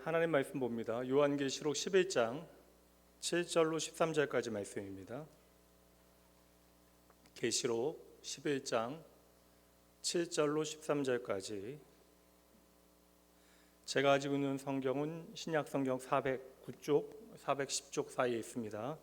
하나님 말씀 봅니다. 요한계시록 11장 7절로 13절까지 말씀입니다. 계시록 11장 7절로 13절까지. 제가 가지고 있는 성경은 신약 성경 409쪽, 410쪽 사이에 있습니다.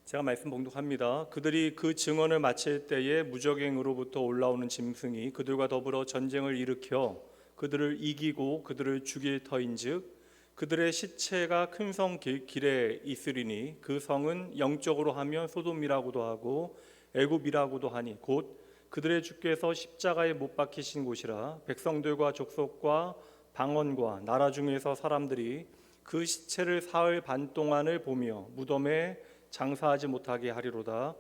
제가 말씀 봉독합니다. 그들이 그 증언을 마칠 때에 무적행으로부터 올라오는 짐승이 그들과 더불어 전쟁을 일으켜 그들을 이기고 그들을 죽일 터인즉 그들의 시체가 큰 성 길에 있으리니 그 성은 영적으로 하면 소돔이라고도 하고 애굽이라고도 하니 곧 그들의 주께서 십자가에 못 박히신 곳이라. 백성들과 족속과 방언과 나라 중에서 사람들이 그 시체를 사흘 반 동안을 보며 무덤에 장사하지 못하게 하리로다.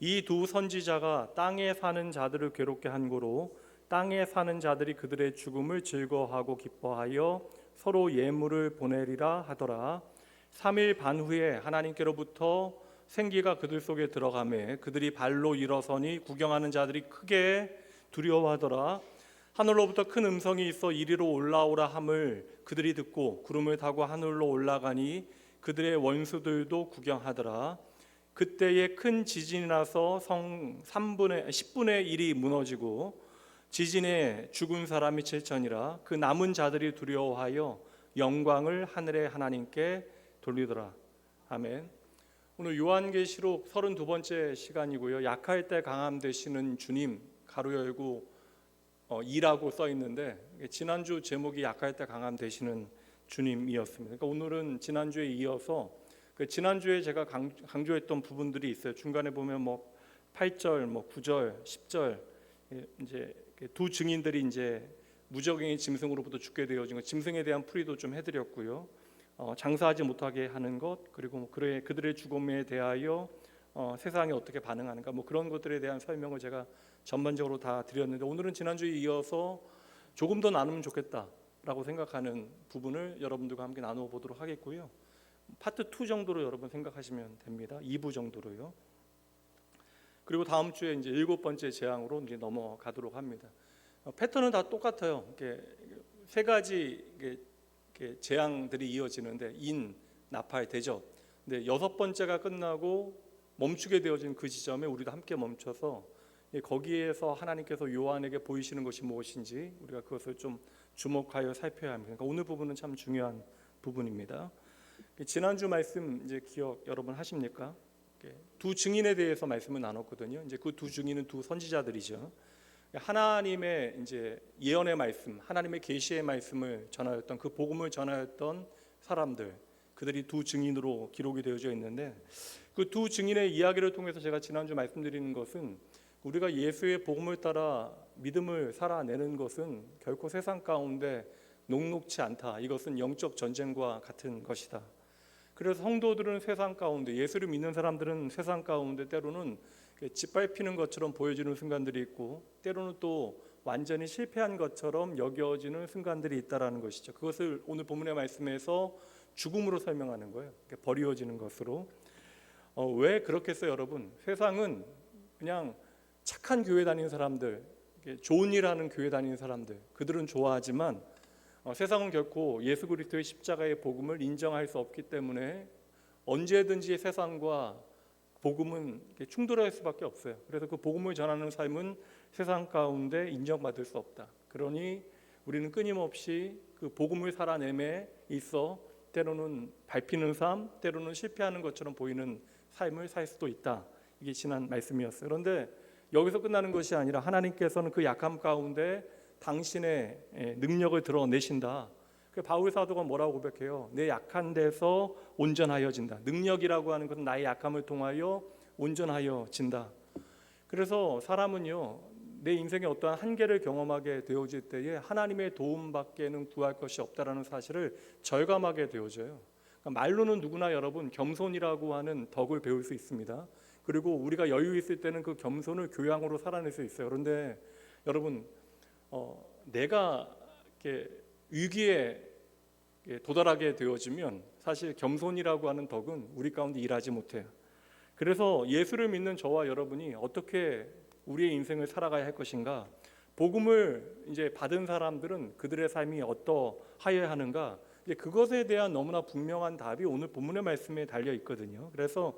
이 두 선지자가 땅에 사는 자들을 괴롭게 한 고로 땅에 사는 자들이 그들의 죽음을 즐거워하고 기뻐하여 서로 예물을 보내리라 하더라. 3일 반 후에 하나님께로부터 생기가 그들 속에 들어가매 그들이 발로 일어서니 구경하는 자들이 크게 두려워하더라. 하늘로부터 큰 음성이 있어 이리로 올라오라 함을 그들이 듣고 구름을 타고 하늘로 올라가니 그들의 원수들도 구경하더라. 그때에 큰 지진이 나서 성 10분의 1이 무너지고 지진에 죽은 사람이 7천이라. 그 남은 자들이 두려워하여 영광을 하늘의 하나님께 돌리더라. 아멘. 오늘 요한계시록 32번째 시간이고요. 약할 때 강함 되시는 주님 가로 열고 2라고 써 있는데 지난주 제목이 약할 때 강함 되시는 주님이었습니다. 그러니까 오늘은 지난주에 이어서 지난주에 제가 강조했던 부분들이 있어요. 중간에 보면 8절, 9절, 10절 이제 두 증인들이 이제 무적행의 짐승으로부터 죽게 되어진 것, 짐승에 대한 풀이도 좀 해드렸고요. 장사하지 못하게 하는 것, 그리고 그들의 죽음에 대하여 세상이 어떻게 반응하는가, 그런 것들에 대한 설명을 제가 전반적으로 다 드렸는데 오늘은 지난주에 이어서 조금 더 나누면 좋겠다라고 생각하는 부분을 여러분들과 함께 나누어 보도록 하겠고요. 파트 2 정도로 여러분 생각하시면 됩니다. 2부 정도로요. 그리고 다음 주에 이제 7번째 재앙으로 이제 넘어가도록 합니다. 패턴은 다 똑같아요. 이렇게 세 가지 재앙들이 이어지는데 인, 나팔, 대접. 근데 6번째가 끝나고 멈추게 되어진 그 지점에 우리도 함께 멈춰서 거기에서 하나님께서 요한에게 보이시는 것이 무엇인지 우리가 그것을 좀 주목하여 살펴야 합니다. 그러니까 오늘 부분은 참 중요한 부분입니다. 지난주 말씀 이제 기억 여러분 하십니까? 두 증인에 대해서 말씀을 나눴거든요. 이제 그 두 증인은 두 선지자들이죠. 하나님의 이제 예언의 말씀, 하나님의 계시의 말씀을 전하였던 그 복음을 전하였던 사람들, 그들이 두 증인으로 기록이 되어져 있는데 그 두 증인의 이야기를 통해서 제가 지난주 말씀드리는 것은 우리가 예수의 복음을 따라 믿음을 살아내는 것은 결코 세상 가운데 녹록지 않다. 이것은 영적 전쟁과 같은 것이다. 그래서 성도들은 세상 가운데, 예수를 믿는 사람들은 세상 가운데 때로는 짓밟히는 것처럼 보여지는 순간들이 있고 때로는 또 완전히 실패한 것처럼 여겨지는 순간들이 있다라는 것이죠. 그것을 오늘 본문의 말씀에서 죽음으로 설명하는 거예요. 버리워지는 것으로. 왜 그렇겠어요, 여러분? 세상은 그냥 착한 교회 다니는 사람들, 좋은 일 하는 교회 다니는 사람들, 그들은 좋아하지만 세상은 결코 예수 그리스도의 십자가의 복음을 인정할 수 없기 때문에 언제든지 세상과 복음은 충돌할 수밖에 없어요. 그래서 그 복음을 전하는 삶은 세상 가운데 인정받을 수 없다. 그러니 우리는 끊임없이 그 복음을 살아내매 있어 때로는 밟히는 삶, 때로는 실패하는 것처럼 보이는 삶을 살 수도 있다. 이게 지난 말씀이었어요. 그런데 여기서 끝나는 것이 아니라 하나님께서는 그 약함 가운데 당신의 능력을 드러내신다. 바울 사도가 뭐라고 고백해요? 내 약한 데서 온전하여진다. 능력이라고 하는 것은 나의 약함을 통하여 온전하여진다. 그래서 사람은요, 내 인생의 어떠한 한계를 경험하게 되어질 때에 하나님의 도움밖에는 구할 것이 없다라는 사실을 절감하게 되어져요. 그러니까 말로는 누구나 여러분 겸손이라고 하는 덕을 배울 수 있습니다. 그리고 우리가 여유 있을 때는 그 겸손을 교양으로 살아낼 수 있어요. 그런데 여러분 내가 이렇게 위기에 도달하게 되어지면 사실 겸손이라고 하는 덕은 우리 가운데 일하지 못해요. 그래서 예수를 믿는 저와 여러분이 어떻게 우리의 인생을 살아가야 할 것인가, 복음을 이제 받은 사람들은 그들의 삶이 어떠하여야 하는가, 이제 그것에 대한 너무나 분명한 답이 오늘 본문의 말씀에 달려 있거든요. 그래서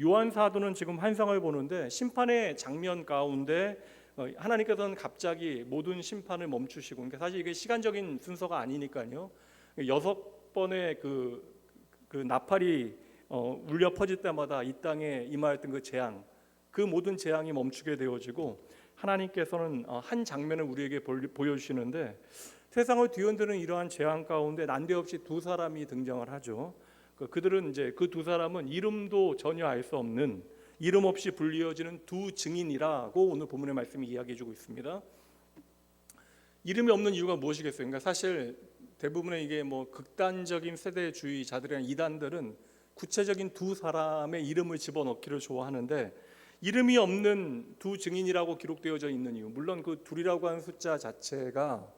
요한 사도는 지금 환상을 보는데 심판의 장면 가운데 하나님께서는 갑자기 모든 심판을 멈추시고, 그러니까 사실 이게 시간적인 순서가 아니니까요. 6번의 그 나팔이 울려 퍼질 때마다 이 땅에 임하였던 그 재앙, 그 모든 재앙이 멈추게 되어지고 하나님께서는 한 장면을 우리에게 보여주시는데, 세상을 뒤흔드는 이러한 재앙 가운데 난데없이 두 사람이 등장을 하죠. 그들은 이제 그 두 사람은 이름도 전혀 알 수 없는, 이름 없이 불리어지는 두 증인이라고 오늘 본문의 말씀이 이야기해주고 있습니다. 이름이 없는 이유가 무엇이겠어요? 그러니까 사실 대부분의 이게 뭐 극단적인 세대주의자들이나 이단들은 구체적인 두 사람의 이름을 집어넣기를 좋아하는데, 이름이 없는 두 증인이라고 기록되어져 있는 이유, 물론 그 둘이라고 하는 숫자 자체가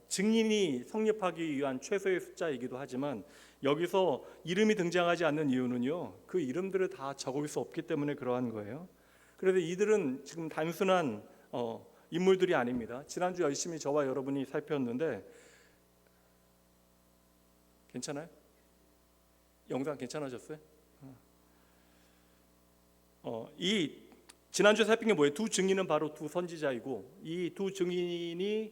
증인이 성립하기 위한 최소의 숫자이기도 하지만, 여기서 이름이 등장하지 않는 이유는요, 그 이름들을 다 적을 수 없기 때문에 그러한 거예요. 그래서 이들은 지금 단순한 인물들이 아닙니다. 지난주 열심히 저와 여러분이 살폈는데, 괜찮아요? 영상 괜찮아졌어요? 이 지난주에 살핀 게 뭐예요? 두 증인은 바로 두 선지자이고, 이 두 증인이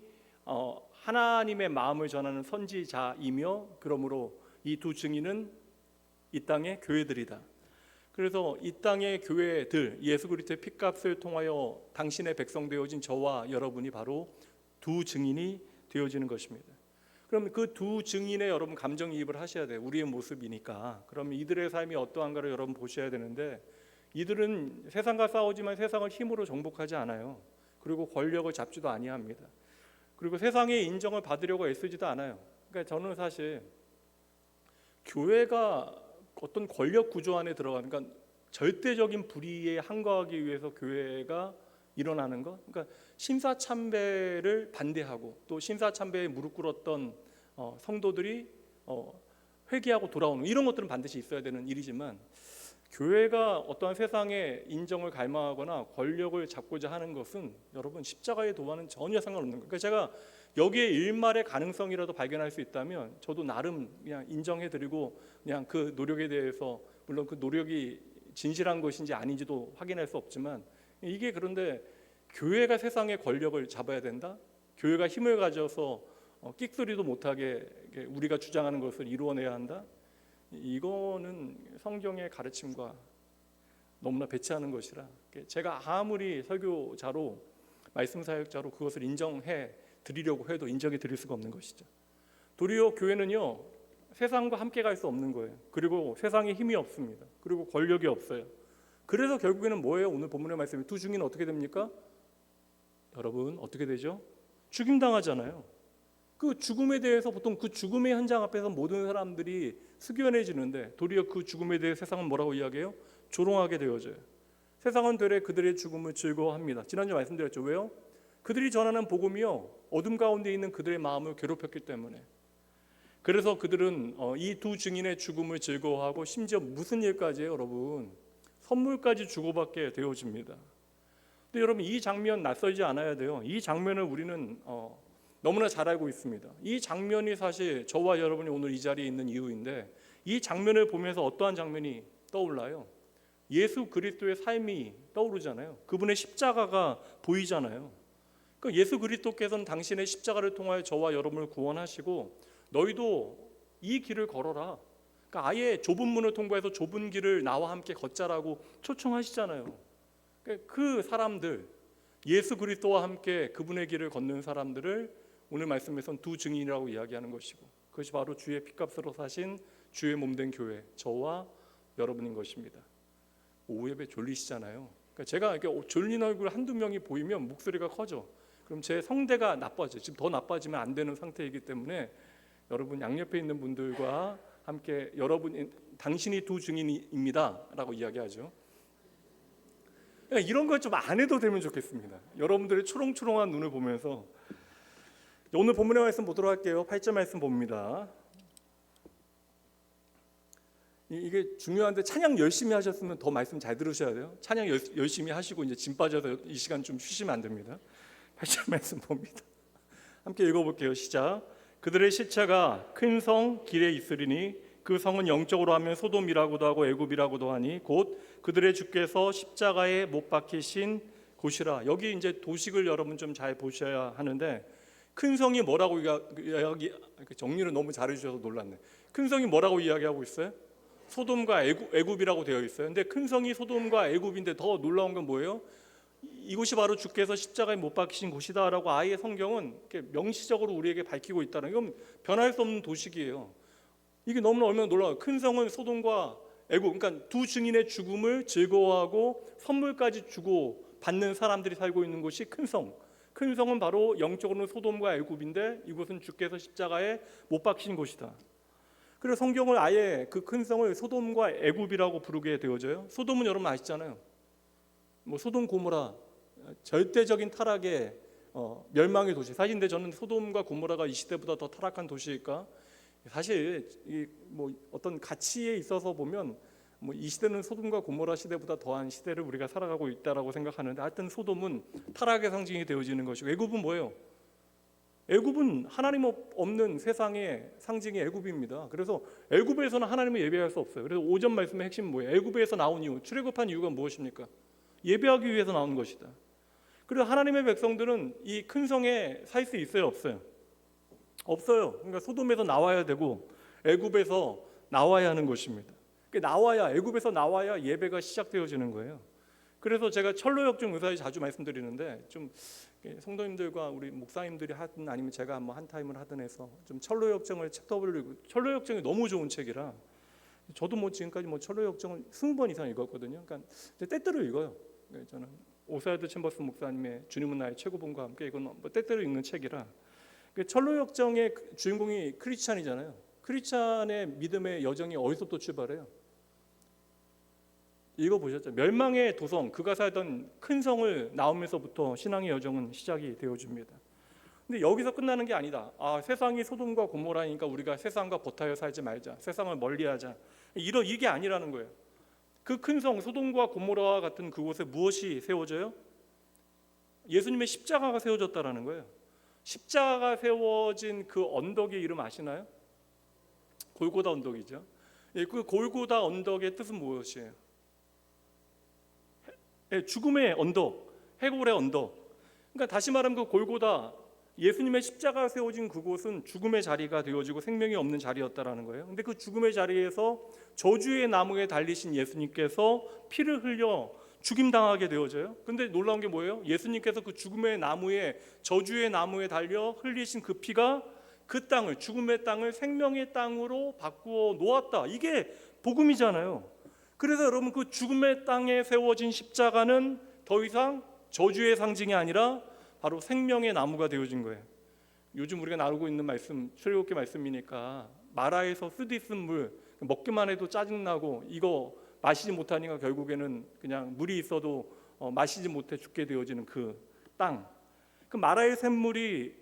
하나님의 마음을 전하는 선지자이며, 그러므로 이 두 증인은 이 땅의 교회들이다. 그래서 이 땅의 교회들, 예수 그리스도의 피값을 통하여 당신의 백성 되어진 저와 여러분이 바로 두 증인이 되어지는 것입니다. 그럼 그 두 증인의 여러분 감정이입을 하셔야 돼요. 우리의 모습이니까. 그럼 이들의 삶이 어떠한가를 여러분 보셔야 되는데, 이들은 세상과 싸우지만 세상을 힘으로 정복하지 않아요. 그리고 권력을 잡지도 아니합니다. 그리고 세상의 인정을 받으려고 애쓰지도 않아요. 그러니까 저는 사실 교회가 어떤 권력 구조 안에 들어가는, 그러니까 절대적인 불의에 항거하기 위해서 교회가 일어나는 것, 그러니까 신사참배를 반대하고 또 신사참배에 무릎 꿇었던 성도들이 회개하고 돌아오는, 이런 것들은 반드시 있어야 되는 일이지만, 교회가 어떠한 세상의 인정을 갈망하거나 권력을 잡고자 하는 것은 여러분 십자가의 도와는 전혀 상관없는 거예요. 그러니까 제가 여기에 일말의 가능성이라도 발견할 수 있다면 저도 나름 그냥 인정해드리고, 그냥 그 노력에 대해서, 물론 그 노력이 진실한 것인지 아닌지도 확인할 수 없지만, 이게 그런데 교회가 세상의 권력을 잡아야 된다? 교회가 힘을 가져서 끽소리도 못하게 우리가 주장하는 것을 이루어내야 한다? 이거는 성경의 가르침과 너무나 배치하는 것이라, 제가 아무리 설교자로 말씀 사역자로 그것을 인정해 드리려고 해도 인정해 드릴 수가 없는 것이죠. 도리어 교회는요, 세상과 함께 갈 수 없는 거예요. 그리고 세상에 힘이 없습니다. 그리고 권력이 없어요. 그래서 결국에는 뭐예요? 오늘 본문의 말씀이 두 증인은 어떻게 됩니까? 여러분 어떻게 되죠? 죽임당하잖아요. 그 죽음에 대해서 보통 그 죽음의 현장 앞에서 모든 사람들이 숙연해지는데, 도리어 그 죽음에 대해 세상은 뭐라고 이야기해요? 조롱하게 되어져요. 세상은 되레 그들의 죽음을 즐거워합니다. 지난주 말씀드렸죠. 왜요? 그들이 전하는 복음이요, 어둠 가운데 있는 그들의 마음을 괴롭혔기 때문에. 그래서 그들은 이 두 증인의 죽음을 즐거워하고, 심지어 무슨 일까지 해요, 여러분? 선물까지 주고받게 되어집니다. 근데 여러분, 이 장면 낯설지 않아야 돼요. 이 장면을 우리는 너무나 잘 알고 있습니다. 이 장면이 사실 저와 여러분이 오늘 이 자리에 있는 이유인데, 이 장면을 보면서 어떠한 장면이 떠올라요? 예수 그리스도의 삶이 떠오르잖아요. 그분의 십자가가 보이잖아요. 그러니까 예수 그리스도께서는 당신의 십자가를 통하여 저와 여러분을 구원하시고, 너희도 이 길을 걸어라. 그러니까 아예 좁은 문을 통과해서 좁은 길을 나와 함께 걷자라고 초청하시잖아요. 그러니까 그 사람들, 예수 그리스도와 함께 그분의 길을 걷는 사람들을 오늘 말씀에서는 두 증인이라고 이야기하는 것이고, 그것이 바로 주의 피값으로 사신 주의 몸된 교회, 저와 여러분인 것입니다. 오후 예배 졸리시잖아요. 그러니까 제가 이렇게 졸린 얼굴 한두 명이 보이면 목소리가 커져. 그럼 제 성대가 나빠져요. 지금 더 나빠지면 안 되는 상태이기 때문에 여러분 양옆에 있는 분들과 함께 당신이 두 증인입니다 라고 이야기하죠. 그러니까 이런 걸 좀 안 해도 되면 좋겠습니다. 여러분들의 초롱초롱한 눈을 보면서 오늘 본문의 말씀 보도록 할게요. 8절 말씀 봅니다. 이게 중요한데, 찬양 열심히 하셨으면 더 말씀 잘 들으셔야 돼요. 찬양 열심히 하시고 이제 짐 빠져서 이 시간 좀 쉬시면 안 됩니다. 8절 말씀 봅니다. 함께 읽어볼게요. 시작. 그들의 시체가 큰 성 길에 있으리니 그 성은 영적으로 하면 소돔이라고도 하고 애굽이라고도 하니 곧 그들의 주께서 십자가에 못 박히신 곳이라. 여기 이제 도식을 여러분 좀 잘 보셔야 하는데, 큰 성이 뭐라고 이야기, 정리를 너무 잘해주셔서 놀랐네. 큰 성이 뭐라고 이야기하고 있어요? 소돔과 애굽이라고 되어 있어요. 근데 큰 성이 소돔과 애굽인데 더 놀라운 건 뭐예요? 이곳이 바로 주께서 십자가에 못 박히신 곳이다라고 아예 성경은 이렇게 명시적으로 우리에게 밝히고 있다는, 이건 변할 수 없는 도식이에요. 이게 너무나 얼마나 놀라워요. 큰 성은 소돔과 애굽, 그러니까 두 증인의 죽음을 즐거워하고 선물까지 주고 받는 사람들이 살고 있는 곳이 큰 성. 큰 성은 바로 영적으로는 소돔과 애굽인데 이곳은 주께서 십자가에 못 박히신 곳이다. 그래서 성경을 아예 그 큰 성을 소돔과 애굽이라고 부르게 되어져요. 소돔은 여러분 아시잖아요. 뭐 소돔 고모라, 절대적인 타락의 멸망의 도시. 사실 근데 저는 소돔과 고모라가 이 시대보다 더 타락한 도시일까? 사실 뭐 어떤 가치에 있어서 보면 뭐 이 시대는 소돔과 고모라 시대보다 더한 시대를 우리가 살아가고 있다라고 생각하는데, 하여튼 소돔은 타락의 상징이 되어지는 것이고, 애굽은 뭐예요? 애굽은 하나님 없는 세상의 상징이 애굽입니다. 그래서 애굽에서는 하나님을 예배할 수 없어요. 그래서 오전 말씀의 핵심은 뭐예요? 애굽에서 나온 이유, 출애굽한 이유가 무엇입니까? 예배하기 위해서 나온 것이다. 그래서 하나님의 백성들은 이 큰 성에 살 수 있어요, 없어요? 없어요. 그러니까 소돔에서 나와야 되고 애굽에서 나와야 하는 것입니다. 나와야, 애굽에서 나와야 예배가 시작되어지는 거예요. 그래서 제가 철로역정 의사에 자주 말씀드리는데, 좀 성도님들과 우리 목사님들이 하든 아니면 제가 한번 한 타임을 하든 해서 좀 철로역정을 챕터별로, 철로역정이 너무 좋은 책이라 저도 뭐 지금까지 뭐 철로역정을 20번 이상 읽었거든요. 그러니까 때때로 읽어요. 저는 오사야드 챔버스 목사님의 주님은 나의 최고봉과 함께, 이건 뭐 때때로 읽는 책이라. 철로역정의 주인공이 크리스찬이잖아요. 크리스찬의 믿음의 여정이 어디서부터 출발해요? 읽어보셨죠? 멸망의 도성, 그가 살던 큰 성을 나오면서부터 신앙의 여정은 시작이 되어집니다. 근데 여기서 끝나는 게 아니다. 세상이 소돔과 고모라니까 우리가 세상과 버타여 살지 말자, 세상을 멀리하자, 이게 아니라는 거예요. 그 큰 성 소돔과 고모라와 같은 그곳에 무엇이 세워져요? 예수님의 십자가가 세워졌다라는 거예요. 십자가가 세워진 그 언덕의 이름 아시나요? 골고다 언덕이죠. 그 골고다 언덕의 뜻은 무엇이에요? 죽음의 언덕, 해골의 언덕. 그러니까 다시 말하면 그 골고다, 예수님의 십자가가 세워진 그곳은 죽음의 자리가 되어지고 생명이 없는 자리였다라는 거예요. 근데 그 죽음의 자리에서 저주의 나무에 달리신 예수님께서 피를 흘려 죽임당하게 되어져요. 근데 놀라운 게 뭐예요? 예수님께서 그 죽음의 나무에, 저주의 나무에 달려 흘리신 그 피가 그 땅을, 죽음의 땅을 생명의 땅으로 바꾸어 놓았다. 이게 복음이잖아요. 그래서 여러분, 그 죽음의 땅에 세워진 십자가는 더 이상 저주의 상징이 아니라 바로 생명의 나무가 되어진 거예요. 요즘 우리가 나누고 있는 말씀, 출애굽기 말씀이니까 마라에서 쓰디쓴 물, 먹기만 해도 짜증나고 이거 마시지 못하니까 결국에는 그냥 물이 있어도 마시지 못해 죽게 되어지는 그 땅. 그 마라의 샘물이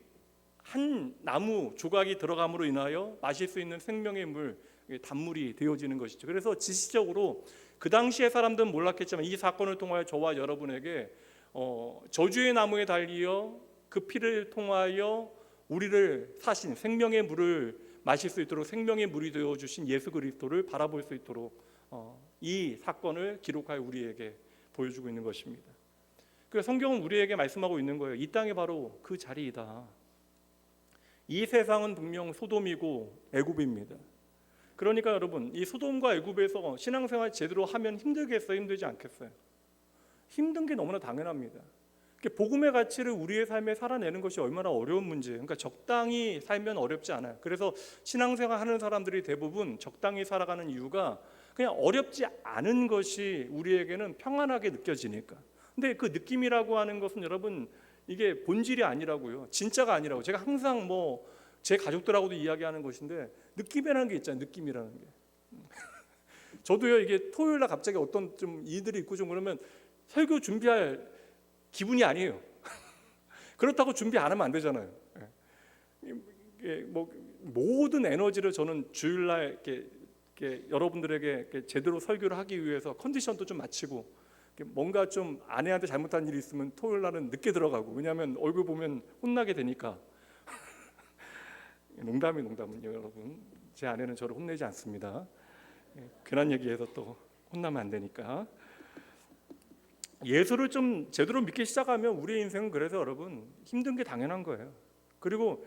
한 나무 조각이 들어감으로 인하여 마실 수 있는 생명의 물, 단물이 되어지는 것이죠. 그래서 지시적으로 그 당시의 사람들은 몰랐겠지만 이 사건을 통하여 저와 여러분에게 저주의 나무에 달리어 그 피를 통하여 우리를 사신 생명의 물을 마실 수 있도록 생명의 물이 되어주신 예수 그리스도를 바라볼 수 있도록 이 사건을 기록하여 우리에게 보여주고 있는 것입니다. 그래서 성경은 우리에게 말씀하고 있는 거예요. 이 땅이 바로 그 자리이다. 이 세상은 분명 소돔이고 애굽입니다. 그러니까 여러분, 이 소돔과 애굽에서 신앙생활 제대로 하면 힘들겠어요? 힘들지 않겠어요? 힘든 게 너무나 당연합니다. 복음의 가치를 우리의 삶에 살아내는 것이 얼마나 어려운 문제예요. 그러니까 적당히 살면 어렵지 않아요. 그래서 신앙생활 하는 사람들이 대부분 적당히 살아가는 이유가 그냥 어렵지 않은 것이 우리에게는 평안하게 느껴지니까. 근데 그 느낌이라고 하는 것은 여러분, 이게 본질이 아니라고요. 진짜가 아니라고. 제가 항상 뭐 제 가족들하고도 이야기하는 것인데, 느낌이라는 게 있잖아요. 느낌이라는 게. 저도요, 이게 토요일 날 갑자기 어떤 좀 일들이 있고 좀 그러면 설교 준비할 기분이 아니에요. 그렇다고 준비 안 하면 안 되잖아요. 뭐 모든 에너지를 저는 주일날 이렇게 여러분들에게 이렇게 제대로 설교를 하기 위해서 컨디션도 좀 맞추고, 뭔가 좀 아내한테 잘못한 일이 있으면 토요일 날은 늦게 들어가고, 왜냐하면 얼굴 보면 혼나게 되니까. 농담은요, 여러분. 제 아내는 저를 혼내지 않습니다. 괜한 얘기해서 또 혼나면 안 되니까. 예수를 좀 제대로 믿기 시작하면 우리의 인생은 그래서 여러분 힘든 게 당연한 거예요. 그리고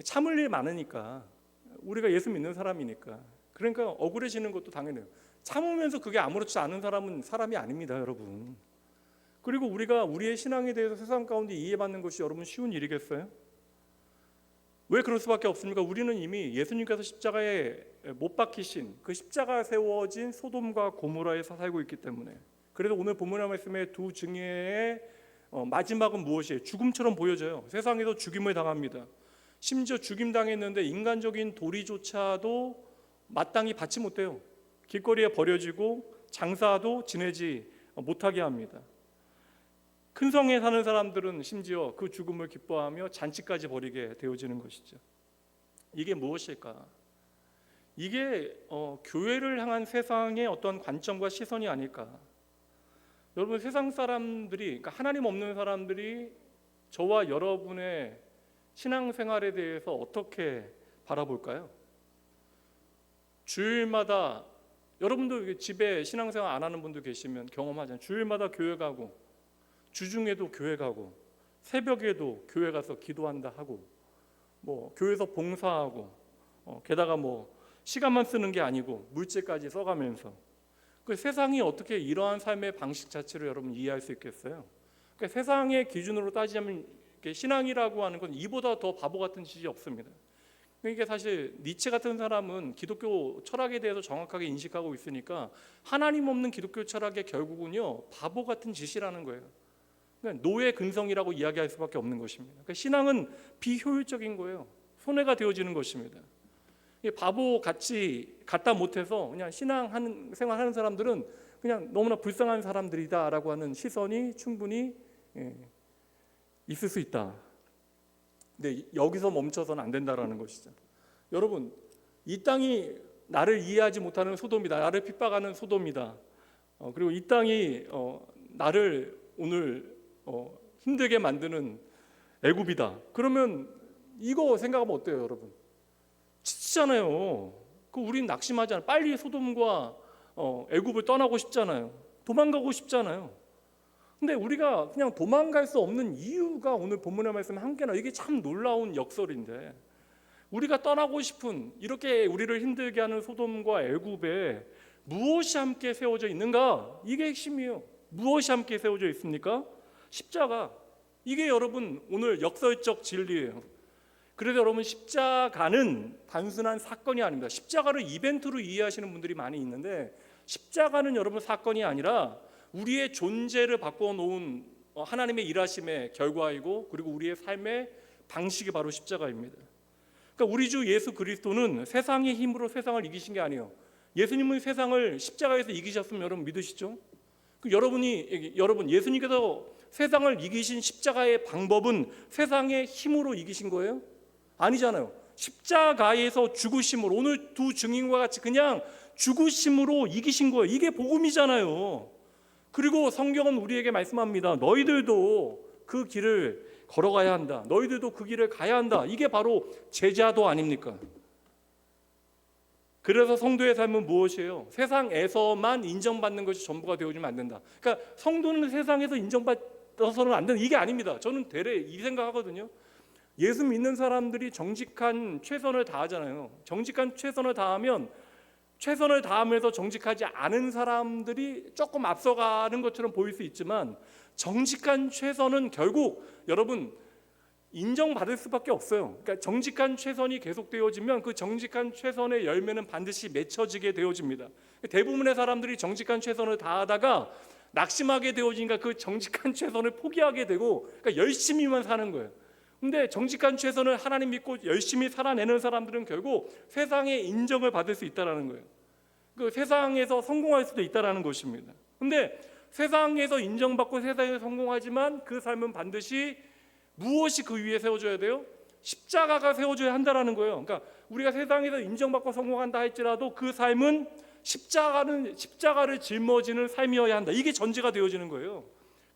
참을 일 많으니까, 우리가 예수 믿는 사람이니까, 그러니까 억울해지는 것도 당연해요. 참으면서 그게 아무렇지 않은 사람은 사람이 아닙니다, 여러분. 그리고 우리가 우리의 신앙에 대해서 세상 가운데 이해받는 것이 여러분 쉬운 일이겠어요? 왜 그럴 수밖에 없습니까? 우리는 이미 예수님께서 십자가에 못 박히신 그 십자가 세워진 소돔과 고모라에서 살고 있기 때문에. 그래서 오늘 본문의 말씀의 두 증인의 마지막은 무엇이에요? 죽음처럼 보여져요. 세상에서 죽임을 당합니다. 심지어 죽임 당했는데 인간적인 도리조차도 마땅히 받지 못해요. 길거리에 버려지고 장사도 지내지 못하게 합니다. 큰 성에 사는 사람들은 심지어 그 죽음을 기뻐하며 잔치까지 벌이게 되어지는 것이죠. 이게 무엇일까? 이게 교회를 향한 세상의 어떤 관점과 시선이 아닐까? 여러분, 세상 사람들이, 그러니까 하나님 없는 사람들이 저와 여러분의 신앙생활에 대해서 어떻게 바라볼까요? 주일마다, 여러분도 집에 신앙생활 안 하는 분도 계시면 경험하잖아요. 주일마다 교회 가고, 주중에도 교회 가고, 새벽에도 교회 가서 기도한다 하고, 뭐 교회에서 봉사하고, 게다가 뭐 시간만 쓰는 게 아니고 물질까지 써가면서, 그 세상이 어떻게 이러한 삶의 방식 자체를 여러분 이해할 수 있겠어요? 그러니까 세상의 기준으로 따지자면 신앙이라고 하는 건 이보다 더 바보 같은 짓이 없습니다. 그러니까 사실 니체 같은 사람은 기독교 철학에 대해서 정확하게 인식하고 있으니까 하나님 없는 기독교 철학의 결국은요 바보 같은 짓이라는 거예요. 그러니까 노예 근성이라고 이야기할 수밖에 없는 것입니다. 그러니까 신앙은 비효율적인 거예요. 손해가 되어지는 것입니다. 바보 같이 갖다 못해서 그냥 신앙 생활하는 사람들은 그냥 너무나 불쌍한 사람들이다라고 하는 시선이 충분히 있을 수 있다. 근데 여기서 멈춰서는 안 된다라는 것이죠. 여러분, 이 땅이 나를 이해하지 못하는 소돔이다. 나를 핍박하는 소돔이다. 그리고 이 땅이 나를 오늘 힘들게 만드는 애굽이다. 그러면 이거 생각하면 어때요, 여러분? 지치잖아요. 우린 낙심하잖아요. 빨리 소돔과 애굽을 떠나고 싶잖아요. 도망가고 싶잖아요. 근데 우리가 그냥 도망갈 수 없는 이유가 오늘 본문의 말씀 한 개나, 이게 참 놀라운 역설인데, 우리가 떠나고 싶은, 이렇게 우리를 힘들게 하는 소돔과 애굽에 무엇이 함께 세워져 있는가? 이게 핵심이에요. 무엇이 함께 세워져 있습니까? 십자가. 이게 여러분 오늘 역설적 진리예요. 그래서 여러분, 십자가는 단순한 사건이 아닙니다. 십자가를 이벤트로 이해하시는 분들이 많이 있는데, 십자가는 여러분 사건이 아니라 우리의 존재를 바꿔놓은 하나님의 일하심의 결과이고, 그리고 우리의 삶의 방식이 바로 십자가입니다. 그러니까 우리 주 예수 그리스도는 세상의 힘으로 세상을 이기신 게 아니에요. 예수님은 세상을 십자가에서 이기셨으면 여러분 믿으시죠? 여러분, 예수님께서 세상을 이기신 십자가의 방법은 세상의 힘으로 이기신 거예요? 아니잖아요. 십자가에서 죽으심으로, 오늘 두 증인과 같이 그냥 죽으심으로 이기신 거예요. 이게 복음이잖아요. 그리고 성경은 우리에게 말씀합니다. 너희들도 그 길을 걸어가야 한다. 너희들도 그 길을 가야 한다. 이게 바로 제자도 아닙니까? 그래서 성도의 삶은 무엇이에요? 세상에서만 인정받는 것이 전부가 되어주면 안 된다. 그러니까 성도는 세상에서 인정받아서는 안 된다. 이게 아닙니다. 저는 대래 이 생각하거든요. 예수 믿는 사람들이 정직한 최선을 다하잖아요. 정직한 최선을 다하면, 최선을 다하면서 정직하지 않은 사람들이 조금 앞서가는 것처럼 보일 수 있지만, 정직한 최선은 결국 여러분 인정받을 수밖에 없어요. 그러니까 정직한 최선이 계속되어지면 그 정직한 최선의 열매는 반드시 맺혀지게 되어집니다. 대부분의 사람들이 정직한 최선을 다하다가 낙심하게 되어지니까 그 정직한 최선을 포기하게 되고, 그러니까 열심히만 사는 거예요. 근데 정직한 최선을 하나님 믿고 열심히 살아내는 사람들은 결국 세상의 인정을 받을 수 있다는 거예요. 그 세상에서 성공할 수도 있다는 것입니다. 근데 세상에서 인정받고 세상에서 성공하지만 그 삶은 반드시 무엇이 그 위에 세워져야 돼요? 십자가가 세워져야 한다는 거예요. 그러니까 우리가 세상에서 인정받고 성공한다 할지라도 그 삶은 십자가를 짊어지는 삶이어야 한다. 이게 전제가 되어지는 거예요.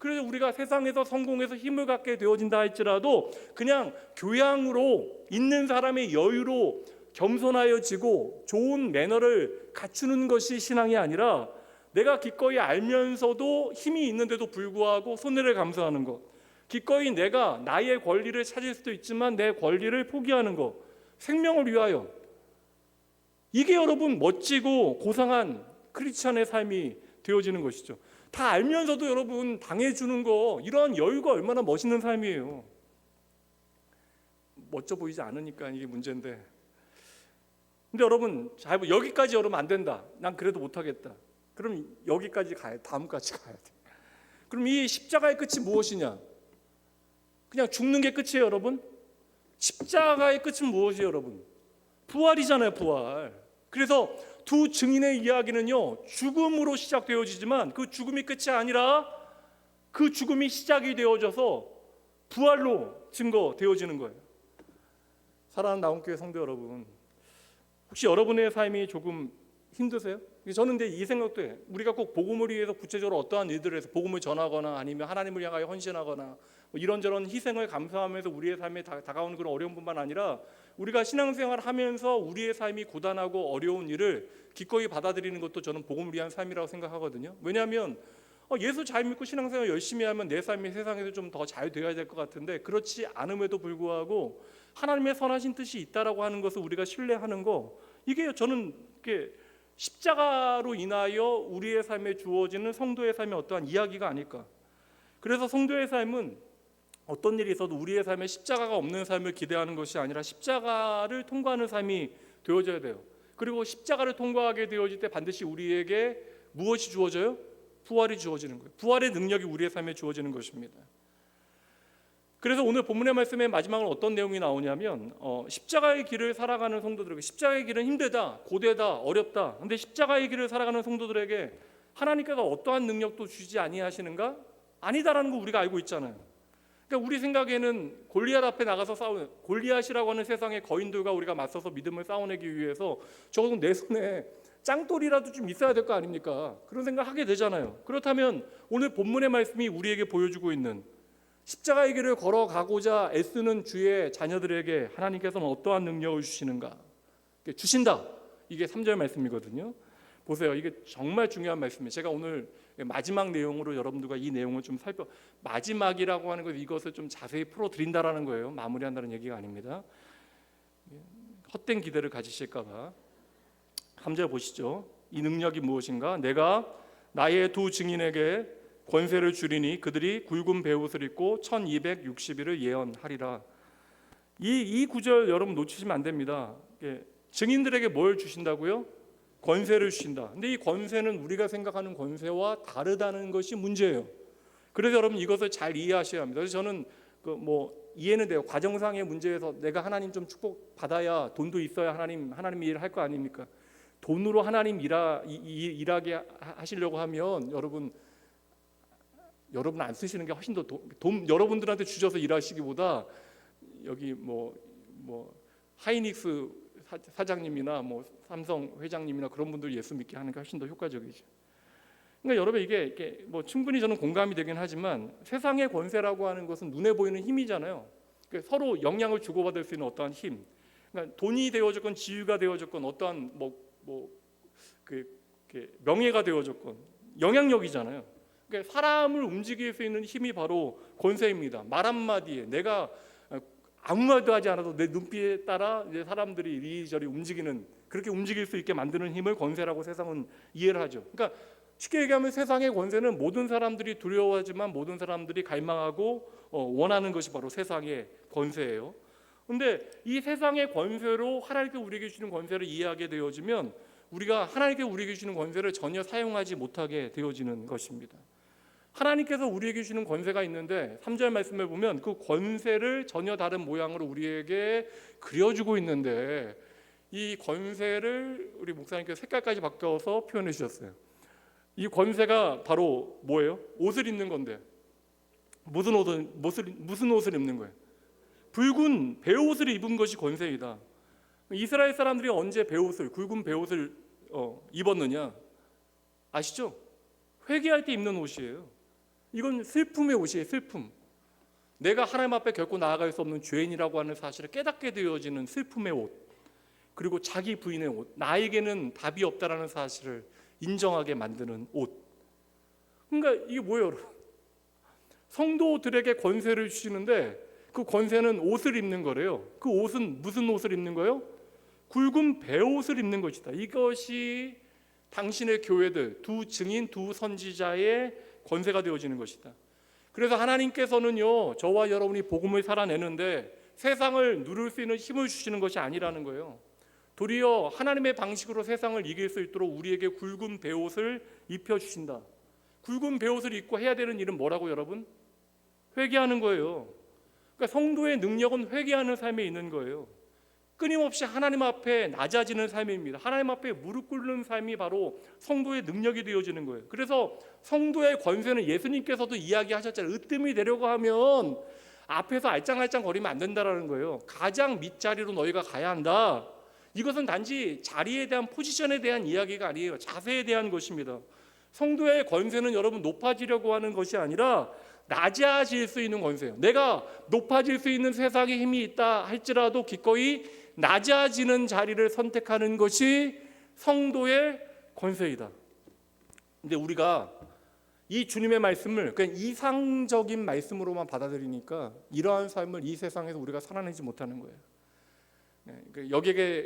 그래서 우리가 세상에서 성공해서 힘을 갖게 되어진다 할지라도 그냥 교양으로 있는 사람의 여유로 겸손하여지고 좋은 매너를 갖추는 것이 신앙이 아니라 내가 기꺼이 알면서도 힘이 있는데도 불구하고 손해를 감수하는 것, 기꺼이 내가 나의 권리를 찾을 수도 있지만 내 권리를 포기하는 것, 생명을 위하여. 이게 여러분 멋지고 고상한 크리스찬의 삶이 되어지는 것이죠. 다 알면서도 여러분 당해주는 거, 이러한 여유가 얼마나 멋있는 삶이에요. 멋져 보이지 않으니까 이게 문제인데. 근데 여러분 여기까지 여러분 안 된다, 난 그래도 못하겠다, 그럼 여기까지 가야 돼. 다음까지 가야 돼. 그럼 이 십자가의 끝이 무엇이냐? 그냥 죽는 게 끝이에요 여러분? 십자가의 끝은 무엇이에요 여러분? 부활이잖아요, 부활. 그래서 두 증인의 이야기는요, 죽음으로 시작되어지지만 그 죽음이 끝이 아니라 그 죽음이 시작이 되어져서 부활로 증거되어지는 거예요. 사랑하는 나온교회 성도 여러분, 혹시 여러분의 삶이 조금 힘드세요? 저는 근데 이 생각도 해요. 우리가 꼭 복음을 위해서 구체적으로 어떠한 일들을 해서 복음을 전하거나 아니면 하나님을 향하여 헌신하거나 뭐 이런저런 희생을 감수하면서 우리의 삶에 다가오는 그런 어려움뿐만 아니라 우리가 신앙생활을 하면서 우리의 삶이 고단하고 어려운 일을 기꺼이 받아들이는 것도 저는 복음을 위한 삶이라고 생각하거든요. 왜냐하면 예수 잘 믿고 신앙생활 열심히 하면 내 삶이 세상에서 좀 더 잘 되어야 될 것 같은데, 그렇지 않음에도 불구하고 하나님의 선하신 뜻이 있다라고 하는 것을 우리가 신뢰하는 거, 이게 저는 이게 십자가로 인하여 우리의 삶에 주어지는 성도의 삶의 어떠한 이야기가 아닐까. 그래서 성도의 삶은 어떤 일이 있어도 우리의 삶에 십자가가 없는 삶을 기대하는 것이 아니라 십자가를 통과하는 삶이 되어져야 돼요. 그리고 십자가를 통과하게 되어질 때 반드시 우리에게 무엇이 주어져요? 부활이 주어지는 거예요. 부활의 능력이 우리의 삶에 주어지는 것입니다. 그래서 오늘 본문의 말씀의 마지막으로 어떤 내용이 나오냐면 십자가의 길을 살아가는 성도들에게, 십자가의 길은 힘들다, 고되다, 어렵다. 근데 십자가의 길을 살아가는 성도들에게 하나님께서 어떠한 능력도 주지 아니하시는가? 아니다라는 거 우리가 알고 있잖아요. 그러니까 우리 생각에는 골리앗 앞에 나가서 싸우는, 골리앗이라고 하는 세상의 거인들과 우리가 맞서서 믿음을 싸워내기 위해서 적어도 내 손에 짱돌이라도 좀 있어야 될 거 아닙니까? 그런 생각 하게 되잖아요. 그렇다면 오늘 본문의 말씀이 우리에게 보여주고 있는 십자가의 길을 걸어가고자 애쓰는 주의 자녀들에게 하나님께서는 어떠한 능력을 주시는가? 주신다. 이게 3절 말씀이거든요. 보세요. 이게 정말 중요한 말씀이에요. 제가 오늘 마지막 내용으로 여러분들과 이 내용을 좀 마지막이라고 하는 것, 이것을 좀 자세히 풀어드린다라는 거예요. 마무리한다는 얘기가 아닙니다. 헛된 기대를 가지실까 봐. 3절 보시죠. 이 능력이 무엇인가? 내가 나의 두 증인에게 권세를 주리니 그들이 굵은 베옷을 입고 1260일을 예언하리라. 이 구절 여러분 놓치시면 안 됩니다. 증인들에게 뭘 주신다고요? 권세를 주신다. 근데 이 권세는 우리가 생각하는 권세와 다르다는 것이 문제예요. 그래서 여러분 이것을 잘 이해하셔야 합니다. 그래서 저는 이해는 돼요. 과정상의 문제에서 내가 하나님 좀 축복 받아야 돈도 있어야 하나님 일을 할 거 아닙니까? 돈으로 하나님 일하게 하시려고 하면 여러분 안 쓰시는 게 훨씬 더 돈 여러분들한테 주셔서 일하시기보다 여기 하이닉스 사장님이나 삼성 회장님이나 그런 분들 예수 믿게 하는 게 훨씬 더 효과적이죠. 그러니까 여러분 이게 충분히 저는 공감이 되긴 하지만 세상의 권세라고 하는 것은 눈에 보이는 힘이잖아요. 그러니까 서로 영향을 주고받을 수 있는 어떠한 힘. 그러니까 돈이 되어졌건 지위가 되어졌건 어떠한 명예가 되어졌건 영향력이잖아요. 그러니까 사람을 움직일 수 있는 힘이 바로 권세입니다. 말 한마디에 내가 아무 말도 하지 않아도 내 눈빛에 따라 이제 사람들이 이리저리 움직이는, 그렇게 움직일 수 있게 만드는 힘을 권세라고 세상은 이해를 하죠. 그러니까 쉽게 얘기하면 세상의 권세는 모든 사람들이 두려워하지만 모든 사람들이 갈망하고 원하는 것이 바로 세상의 권세예요. 그런데 이 세상의 권세로 하나님께 우리에게 주시는 권세를 이해하게 되어지면 우리가 하나님께 우리에게 주시는 권세를 전혀 사용하지 못하게 되어지는 것입니다. 하나님께서 우리에게 주시는 권세가 있는데 3절 말씀을 보면 그 권세를 전혀 다른 모양으로 우리에게 그려주고 있는데 이 권세를 우리 목사님께서 색깔까지 바꿔서 표현해 주셨어요. 이 권세가 바로 뭐예요? 옷을 입는 건데 무슨 옷을 입는 거예요? 붉은 베옷을 입은 것이 권세이다. 이스라엘 사람들이 언제 굵은 베옷을 입었느냐? 아시죠? 회개할 때 입는 옷이에요. 이건 슬픔의 옷이에요. 슬픔. 내가 하나님 앞에 결코 나아갈 수 없는 죄인이라고 하는 사실을 깨닫게 되어지는 슬픔의 옷, 그리고 자기 부인의 옷, 나에게는 답이 없다라는 사실을 인정하게 만드는 옷. 그러니까 이게 뭐예요, 여러분? 성도들에게 권세를 주시는데 그 권세는 옷을 입는 거래요. 그 옷은 무슨 옷을 입는 거예요? 굵은 베옷을 입는 것이다. 이것이 당신의 교회들, 두 증인, 두 선지자의 권세가 되어지는 것이다. 그래서 하나님께서는요, 저와 여러분이 복음을 살아내는데 세상을 누를 수 있는 힘을 주시는 것이 아니라는 거예요. 도리어 하나님의 방식으로 세상을 이길 수 있도록 우리에게 굵은 베옷을 입혀주신다. 굵은 베옷을 입고 해야 되는 일은 뭐라고, 여러분? 회개하는 거예요. 그러니까 성도의 능력은 회개하는 삶에 있는 거예요. 끊임없이 하나님 앞에 낮아지는 삶입니다. 하나님 앞에 무릎 꿇는 삶이 바로 성도의 능력이 되어지는 거예요. 그래서 성도의 권세는 예수님께서도 이야기하셨잖아요. 으뜸이 되려고 하면 앞에서 알짱알짱 거리면 안 된다라는 거예요. 가장 밑자리로 너희가 가야 한다. 이것은 단지 자리에 대한, 포지션에 대한 이야기가 아니에요. 자세에 대한 것입니다. 성도의 권세는 여러분 높아지려고 하는 것이 아니라 낮아질 수 있는 권세예요. 내가 높아질 수 있는 세상에 힘이 있다 할지라도 기꺼이 낮아지는 자리를 선택하는 것이 성도의 권세이다. 근데 우리가 이 주님의 말씀을 그냥 이상적인 말씀으로만 받아들이니까 이러한 삶을 이 세상에서 우리가 살아내지 못하는 거예요.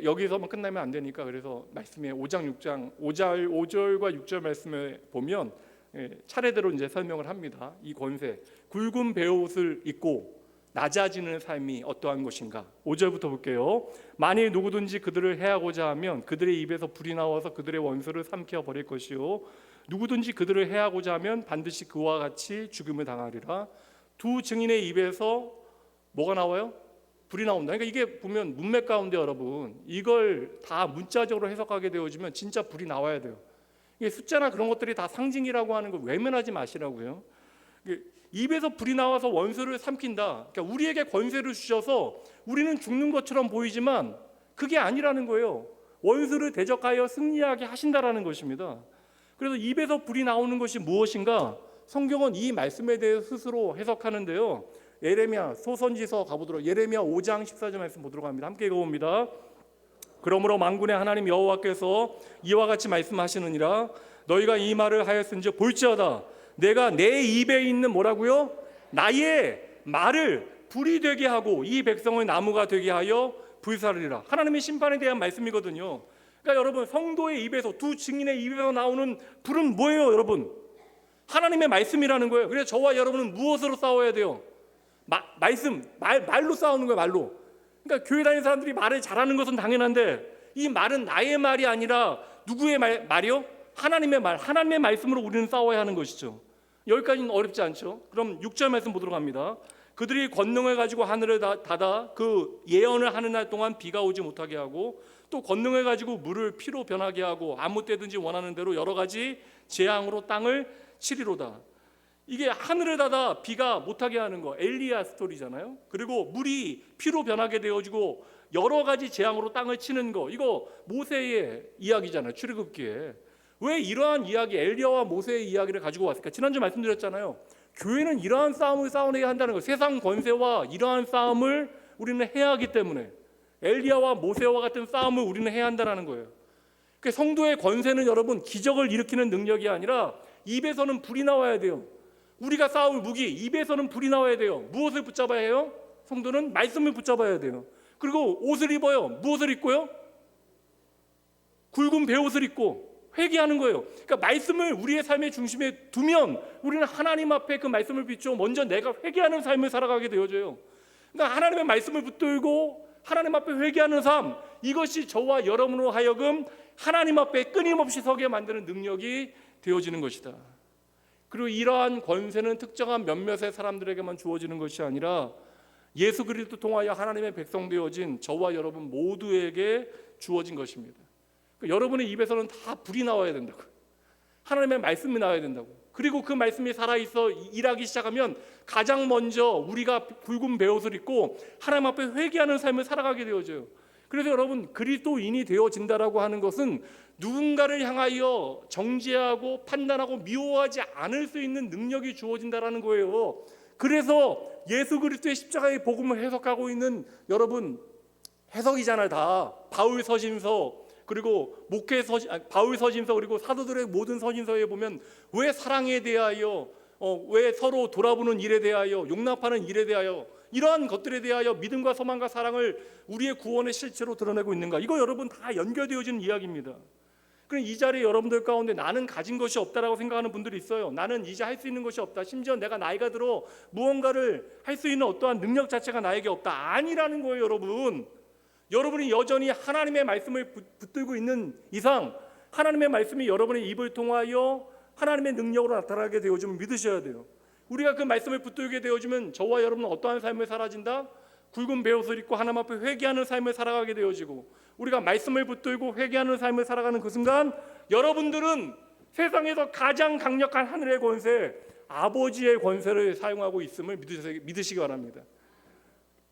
여기서만 끝나면 안 되니까, 그래서 말씀에 5장 6장 5절과 6절 말씀에 보면 차례대로 이제 설명을 합니다. 이 권세, 굵은 베옷을 입고 낮아지는 삶이 어떠한 것인가. 5절부터 볼게요. 만일 누구든지 그들을 해하고자 하면 그들의 입에서 불이 나와서 그들의 원수를 삼켜 버릴 것이요, 누구든지 그들을 해하고자 하면 반드시 그와 같이 죽음을 당하리라. 두 증인의 입에서 뭐가 나와요? 불이 나온다. 그러니까 이게 보면 문맥 가운데 여러분, 이걸 다 문자적으로 해석하게 되어지면 진짜 불이 나와야 돼요. 이게 숫자나 그런 것들이 다 상징이라고 하는 걸 외면하지 마시라고요. 입에서 불이 나와서 원수를 삼킨다. 그러니까 우리에게 권세를 주셔서 우리는 죽는 것처럼 보이지만 그게 아니라는 거예요. 원수를 대적하여 승리하게 하신다라는 것입니다. 그래서 입에서 불이 나오는 것이 무엇인가? 성경은 이 말씀에 대해 스스로 해석하는데요. 예레미야 소선지서 가보도록, 예레미야 5장 14절 말씀 보도록 합니다. 함께 읽어봅니다. 그러므로 만군의 하나님 여호와께서 이와 같이 말씀하시느니라. 너희가 이 말을 하였은즉 볼지어다 내가 내 입에 있는 뭐라고요? 나의 말을 불이 되게 하고 이 백성을 나무가 되게 하여 불사르리라. 하나님의 심판에 대한 말씀이거든요. 그러니까 여러분, 성도의 입에서, 두 증인의 입에서 나오는 불은 뭐예요, 여러분? 하나님의 말씀이라는 거예요. 그래서 저와 여러분은 무엇으로 싸워야 돼요? 말로 싸우는 거예요, 말로. 그러니까 교회 다니는 사람들이 말을 잘하는 것은 당연한데 이 말은 나의 말이 아니라 누구의 말이요? 하나님의 말, 하나님의 말씀으로 우리는 싸워야 하는 것이죠. 여기까지는 어렵지 않죠. 그럼 6절 말씀 보도록 합니다. 그들이 권능을 가지고 하늘을 닫아 그 예언을 하는 날 동안 비가 오지 못하게 하고, 또 권능을 가지고 물을 피로 변하게 하고 아무 때든지 원하는 대로 여러 가지 재앙으로 땅을 치리로다. 이게 하늘을 닫아 비가 못하게 하는 거, 엘리야 스토리잖아요. 그리고 물이 피로 변하게 되어지고 여러 가지 재앙으로 땅을 치는 거, 이거 모세의 이야기잖아요, 출애굽기에. 왜 이러한 이야기, 엘리야와 모세의 이야기를 가지고 왔을까? 지난주 말씀드렸잖아요. 교회는 이러한 싸움을 싸워내야 한다는 거예요. 세상 권세와 이러한 싸움을 우리는 해야 하기 때문에 엘리야와 모세와 같은 싸움을 우리는 해야 한다는 거예요. 그러니까 성도의 권세는 여러분 기적을 일으키는 능력이 아니라 입에서는 불이 나와야 돼요. 우리가 싸울 무기, 입에서는 불이 나와야 돼요. 무엇을 붙잡아야 해요? 성도는 말씀을 붙잡아야 돼요. 그리고 옷을 입어요. 무엇을 입고요? 굵은 베옷을 입고 회개하는 거예요. 그러니까 말씀을 우리의 삶의 중심에 두면 우리는 하나님 앞에 그 말씀을 비추어 먼저 내가 회개하는 삶을 살아가게 되어져요. 그러니까 하나님의 말씀을 붙들고 하나님 앞에 회개하는 삶, 이것이 저와 여러분으로 하여금 하나님 앞에 끊임없이 서게 만드는 능력이 되어지는 것이다. 그리고 이러한 권세는 특정한 몇몇의 사람들에게만 주어지는 것이 아니라 예수 그리스도 통하여 하나님의 백성 되어진 저와 여러분 모두에게 주어진 것입니다. 그러니까 여러분의 입에서는 다 불이 나와야 된다고, 하나님의 말씀이 나와야 된다고. 그리고 그 말씀이 살아있어 일하기 시작하면 가장 먼저 우리가 굵은 베옷을 입고 하나님 앞에 회개하는 삶을 살아가게 되어져요. 그래서 여러분, 그리스도인이 되어진다라고 하는 것은 누군가를 향하여 정죄하고 판단하고 미워하지 않을 수 있는 능력이 주어진다라는 거예요. 그래서 예수 그리스도의 십자가의 복음을 해석하고 있는 여러분, 해석이잖아요. 다 바울 서신서, 그리고 목회 서신, 바울 서신서, 그리고 사도들의 모든 서신서에 보면 왜 사랑에 대하여, 왜 서로 돌아보는 일에 대하여, 용납하는 일에 대하여, 이러한 것들에 대하여 믿음과 소망과 사랑을 우리의 구원의 실체로 드러내고 있는가? 이거 여러분 다 연결되어지는 이야기입니다. 그럼 이 자리에 여러분들 가운데 나는 가진 것이 없다라고 생각하는 분들이 있어요. 나는 이제 할 수 있는 것이 없다. 심지어 내가 나이가 들어 무언가를 할 수 있는 어떠한 능력 자체가 나에게 없다. 아니라는 거예요, 여러분. 여러분이 여전히 하나님의 말씀을 붙들고 있는 이상 하나님의 말씀이 여러분의 입을 통하여 하나님의 능력으로 나타나게 되어지면 믿으셔야 돼요. 우리가 그 말씀을 붙들게 되어지면 저와 여러분은 어떠한 삶을 살아진다? 굵은 베옷을 입고 하나님 앞에 회개하는 삶을 살아가게 되어지고, 우리가 말씀을 붙들고 회개하는 삶을 살아가는 그 순간 여러분들은 세상에서 가장 강력한 하늘의 권세, 아버지의 권세를 사용하고 있음을 믿으시기 바랍니다.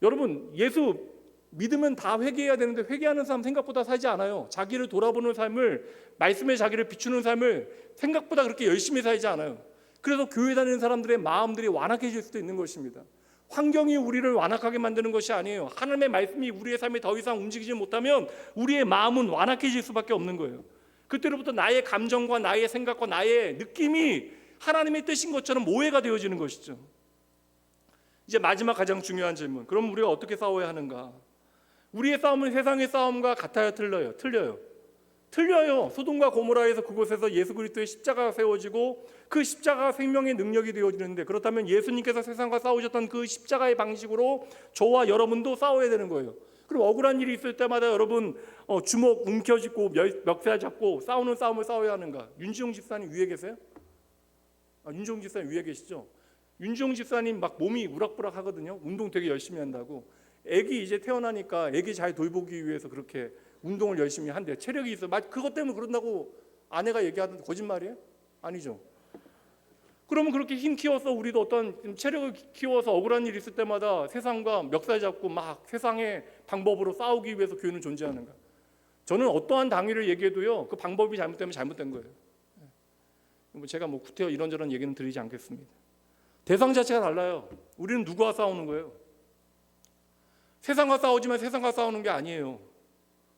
여러분, 예수 믿으면 다 회개해야 되는데 회개하는 사람 생각보다 살지 않아요. 자기를 돌아보는 삶을, 말씀에 자기를 비추는 삶을 생각보다 그렇게 열심히 살지 않아요. 그래서 교회 다니는 사람들의 마음들이 완악해질 수도 있는 것입니다. 환경이 우리를 완악하게 만드는 것이 아니에요. 하나님의 말씀이 우리의 삶에 더 이상 움직이지 못하면 우리의 마음은 완악해질 수밖에 없는 거예요. 그때로부터 나의 감정과 나의 생각과 나의 느낌이 하나님의 뜻인 것처럼 오해가 되어지는 것이죠. 이제 마지막 가장 중요한 질문, 그럼 우리가 어떻게 싸워야 하는가? 우리의 싸움은 세상의 싸움과 같아요, 틀려요? 틀려요. 소돔과 고모라에서 그곳에서 예수 그리스도의 십자가가 세워지고 그 십자가가 생명의 능력이 되어지는데, 그렇다면 예수님께서 세상과 싸우셨던 그 십자가의 방식으로 저와 여러분도 싸워야 되는 거예요. 그럼 억울한 일이 있을 때마다 여러분 주먹 움켜쥐고 멱살 잡고 싸우는 싸움을 싸워야 하는가? 윤지용 집사님 위에 계세요? 윤지용 집사님 위에 계시죠? 윤지용 집사님 막 몸이 우락부락 하거든요. 운동 되게 열심히 한다고. 애기 이제 태어나니까 애기 잘 돌보기 위해서 그렇게 운동을 열심히 한대요. 체력이 있어. 그것 때문에 그런다고 아내가 얘기하던데 거짓말이에요? 아니죠. 그러면 그렇게 힘 키워서 우리도 어떤 체력을 키워서 억울한 일 있을 때마다 세상과 멱살 잡고 막 세상의 방법으로 싸우기 위해서 교회는 존재하는가? 저는 어떠한 당위를 얘기해도요, 그 방법이 잘못되면 잘못된 거예요. 제가 구태여 이런저런 얘기는 드리지 않겠습니다. 대상 자체가 달라요. 우리는 누구와 싸우는 거예요? 세상과 싸우지만 세상과 싸우는 게 아니에요.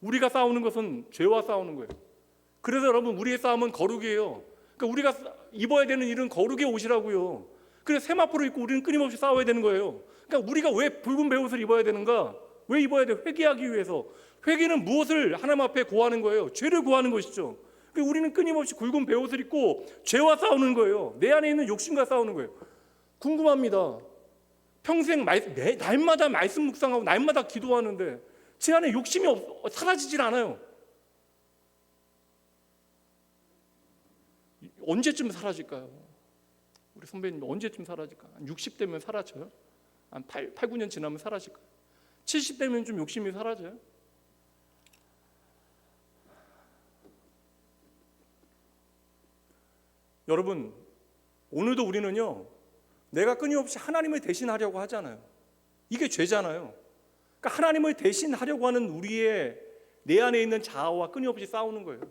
우리가 싸우는 것은 죄와 싸우는 거예요. 그래서 여러분, 우리의 싸움은 거룩이에요. 그러니까 우리가 입어야 되는 일은 거룩의 옷이라고요. 그래서 세마포를 입고 우리는 끊임없이 싸워야 되는 거예요. 그러니까 우리가 왜 붉은 베옷을 입어야 되는가? 왜 입어야 돼요? 회개하기 위해서. 회개는 무엇을 하나님 앞에 구하는 거예요? 죄를 구하는 것이죠. 그러니까 우리는 끊임없이 굵은 베옷을 입고 죄와 싸우는 거예요. 내 안에 있는 욕심과 싸우는 거예요. 궁금합니다. 평생 날마다 말씀 묵상하고 날마다 기도하는데 제 안에 욕심이 사라지질 않아요. 언제쯤 사라질까요? 우리 선배님 언제쯤 사라질까? 한 60대면 사라져요? 한 8, 9년 지나면 사라질까요? 70대면 좀 욕심이 사라져요? 여러분, 오늘도 우리는요, 내가 끊임없이 하나님을 대신하려고 하잖아요. 이게 죄잖아요. 그러니까 하나님을 대신하려고 하는 우리의 내 안에 있는 자아와 끊임없이 싸우는 거예요.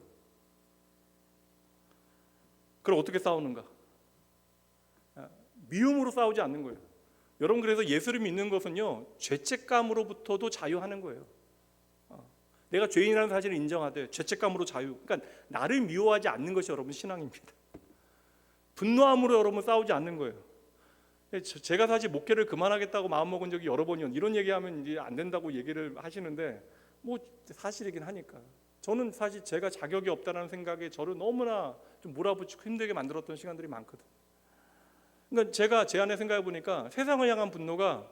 그럼 어떻게 싸우는가? 미움으로 싸우지 않는 거예요. 여러분, 그래서 예수를 믿는 것은요, 죄책감으로부터도 자유하는 거예요. 내가 죄인이라는 사실을 인정하되 죄책감으로 자유. 그러니까 나를 미워하지 않는 것이 여러분 신앙입니다. 분노함으로 여러분 싸우지 않는 거예요. 제가 사실 목회를 그만하겠다고 마음먹은 적이 여러 번이요. 이런 얘기하면 이제 안 된다고 얘기를 하시는데 사실이긴 하니까. 저는 사실 제가 자격이 없다는 생각에 저를 너무나 좀 몰아붙이고 힘들게 만들었던 시간들이 많거든요. 그러니까 제가 제 안에 생각해 보니까 세상을 향한 분노가,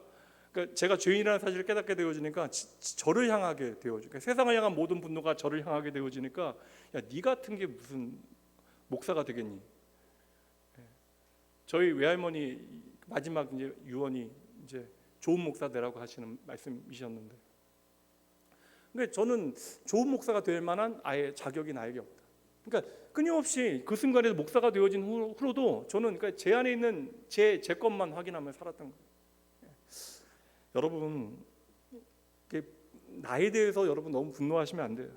그러니까 제가 죄인이라는 사실을 깨닫게 되어지니까 저를 향하게 되어지고, 그러니까 세상을 향한 모든 분노가 저를 향하게 되어지니까, 야, 네 같은 게 무슨 목사가 되겠니? 저희 외할머니 마지막 이제 유언이 이제 좋은 목사 되라고 하시는 말씀이셨는데, 근데 저는 좋은 목사가 될 만한 아예 자격이 나에게 없다. 그러니까 끊임없이 그 순간에서 목사가 되어진 후로도 저는 그러니까 제 안에 있는 제 것만 확인하며 살았던 거예요. 여러분, 나에 대해서 여러분 너무 분노하시면 안 돼요.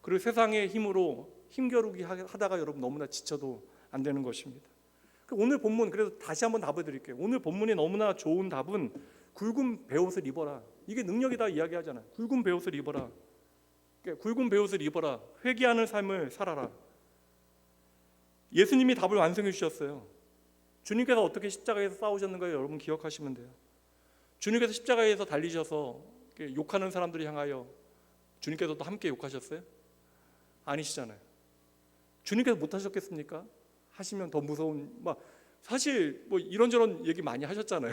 그리고 세상의 힘으로 힘겨루기 하다가 여러분 너무나 지쳐도 안 되는 것입니다. 오늘 본문, 그래서 다시 한번 답을 드릴게요. 오늘 본문이 너무나 좋은 답은 굵은 베옷을 입어라. 이게 능력이다 이야기하잖아요. 굵은 베옷을 입어라. 굵은 베옷을 입어라. 회개하는 삶을 살아라. 예수님이 답을 완성해 주셨어요. 주님께서 어떻게 십자가에서 싸우셨는가요? 여러분 기억하시면 돼요. 주님께서 십자가에서 달리셔서 욕하는 사람들을 향하여 주님께서도 함께 욕하셨어요? 아니시잖아요. 주님께서 못하셨겠습니까? 하시면 더 무서운, 사실 이런저런 얘기 많이 하셨잖아요.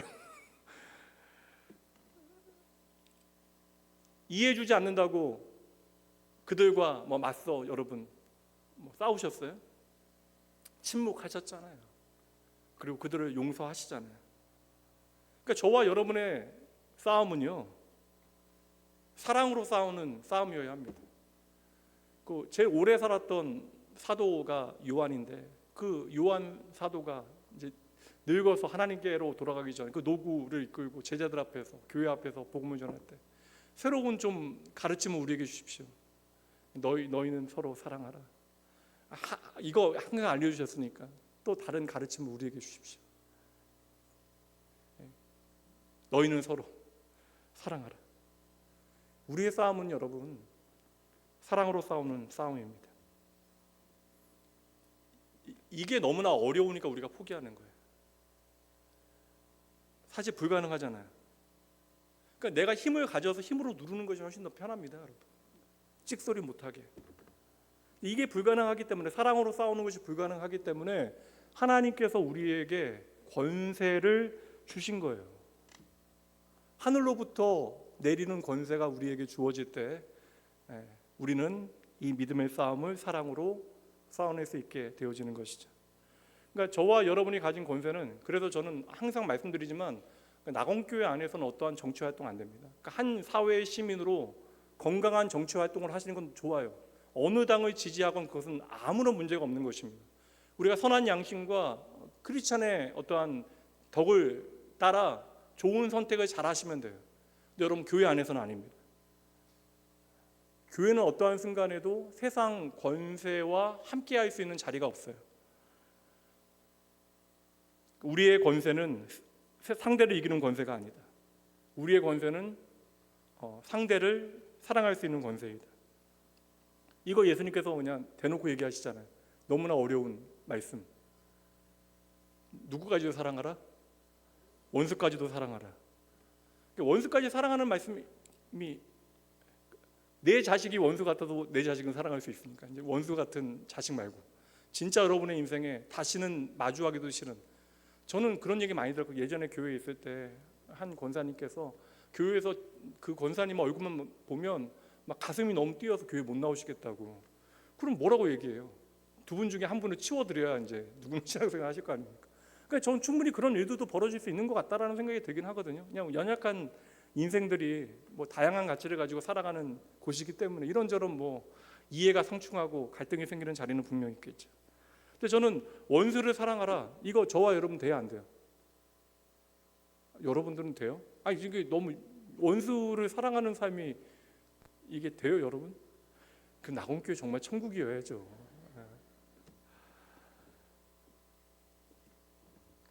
이해해주지 않는다고 그들과 맞서 여러분 싸우셨어요? 침묵하셨잖아요. 그리고 그들을 용서하시잖아요. 그러니까 저와 여러분의 싸움은요, 사랑으로 싸우는 싸움이어야 합니다. 제일 오래 살았던 사도가 요한인데, 그 요한 사도가 이제 늙어서 하나님께로 돌아가기 전에 그 노구를 이끌고 제자들 앞에서, 교회 앞에서 복음을 전할 때 새로운 좀 가르침을 우리에게 주십시오. 너희는 서로 사랑하라. 이거 항상 알려주셨으니까 또 다른 가르침을 우리에게 주십시오. 너희는 서로 사랑하라. 우리의 싸움은 여러분 사랑으로 싸우는 싸움입니다. 이게 너무나 어려우니까 우리가 포기하는 거예요. 사실 불가능하잖아요. 그러니까 내가 힘을 가져서 힘으로 누르는 것이 훨씬 더 편합니다, 여러분. 찍소리 못하게. 이게 불가능하기 때문에, 사랑으로 싸우는 것이 불가능하기 때문에 하나님께서 우리에게 권세를 주신 거예요. 하늘로부터 내리는 권세가 우리에게 주어질 때 우리는 이 믿음의 싸움을 사랑으로 싸워낼 수 있게 되어지는 것이죠. 그러니까 저와 여러분이 가진 권세는, 그래서 저는 항상 말씀드리지만 낙원교회 안에서는 어떠한 정치 활동 안 됩니다. 그러니까 한 사회의 시민으로 건강한 정치 활동을 하시는 건 좋아요. 어느 당을 지지하건 그것은 아무런 문제가 없는 것입니다. 우리가 선한 양심과 크리스찬의 어떠한 덕을 따라 좋은 선택을 잘 하시면 돼요. 근데 여러분 교회 안에서는 아닙니다. 교회는 어떠한 순간에도 세상 권세와 함께 할 수 있는 자리가 없어요. 우리의 권세는 상대를 이기는 권세가 아니다. 우리의 권세는 상대를 사랑할 수 있는 권세이다. 이거 예수님께서 그냥 대놓고 얘기하시잖아요. 너무나 어려운 말씀. 누구까지도 사랑하라? 원수까지도 사랑하라. 원수까지 사랑하는 말씀이, 내 자식이 원수 같아도 내 자식은 사랑할 수 있으니까, 이제 원수 같은 자식 말고 진짜 여러분의 인생에 다시는 마주하기도 싫은, 저는 그런 얘기 많이 들었고, 예전에 교회에 있을 때 한 권사님께서 교회에서 그 권사님 얼굴만 보면 막 가슴이 너무 뛰어서 교회 못 나오시겠다고. 그럼 뭐라고 얘기해요? 두 분 중에 한 분을 치워드려야 이제 누구는 신앙생활 하실 거 아닙니까? 그러니까 저는 충분히 그런 일들도 벌어질 수 있는 것 같다라는 생각이 들긴 하거든요. 그냥 연약한 인생들이 다양한 가치를 가지고 살아가는 곳이기 때문에 이런저런 이해가 상충하고 갈등이 생기는 자리는 분명히 있겠죠. 근데 저는 원수를 사랑하라, 이거 저와 여러분 돼야 안 돼요? 여러분들은 돼요? 아니 이게 너무 원수를 사랑하는 삶이 이게 돼요, 여러분? 그 낙원교회 정말 천국이어야죠.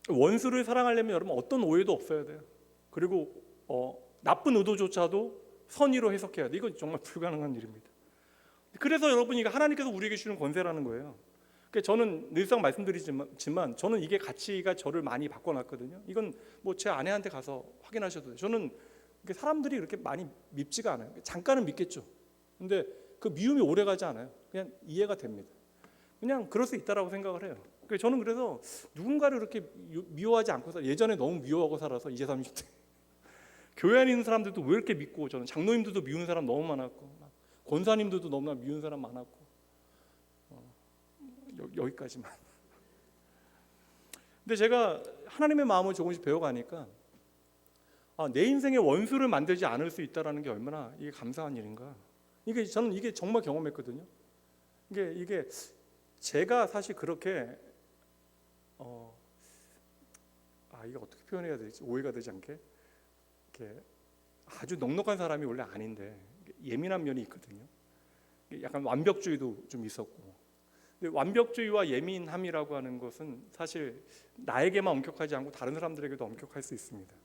원수를 사랑하려면 여러분 어떤 오해도 없어야 돼요. 그리고 나쁜 의도조차도 선의로 해석해야 돼. 이건 정말 불가능한 일입니다. 그래서 여러분 이거 하나님께서 우리에게 주는 권세라는 거예요. 그러니까 저는 늘상 말씀드리지만 저는 이게 가치가 저를 많이 바꿔놨거든요. 이건 제 아내한테 가서 확인하셔도 돼요. 저는 사람들이 그렇게 많이 밉지가 않아요. 잠깐은 믿겠죠. 근데 그 미움이 오래가지 않아요. 그냥 이해가 됩니다. 그냥 그럴 수 있다라고 생각을 해요. 저는 그래서 누군가를 이렇게 미워하지 않고 예전에 너무 미워하고 살아서 이제 30대 교회 안에 있는 사람들도 왜 이렇게 믿고, 저는 장로님들도 미운 사람 너무 많았고, 권사님들도 너무나 미운 사람 많았고, 여기까지만. 근데 제가 하나님의 마음을 조금씩 배워가니까 내 인생에 원수를 만들지 않을 수 있다라는 게 얼마나 이게 감사한 일인가. 저는 이게 정말 경험했거든요. 이게 제가 사실 그렇게 이게 어떻게 표현해야 되지? 오해가 되지 않게 이렇게 아주 넉넉한 사람이 원래 아닌데 예민한 면이 있거든요. 약간 완벽주의도 좀 있었고, 근데 완벽주의와 예민함이라고 하는 것은 사실 나에게만 엄격하지 않고 다른 사람들에게도 엄격할 수 있습니다.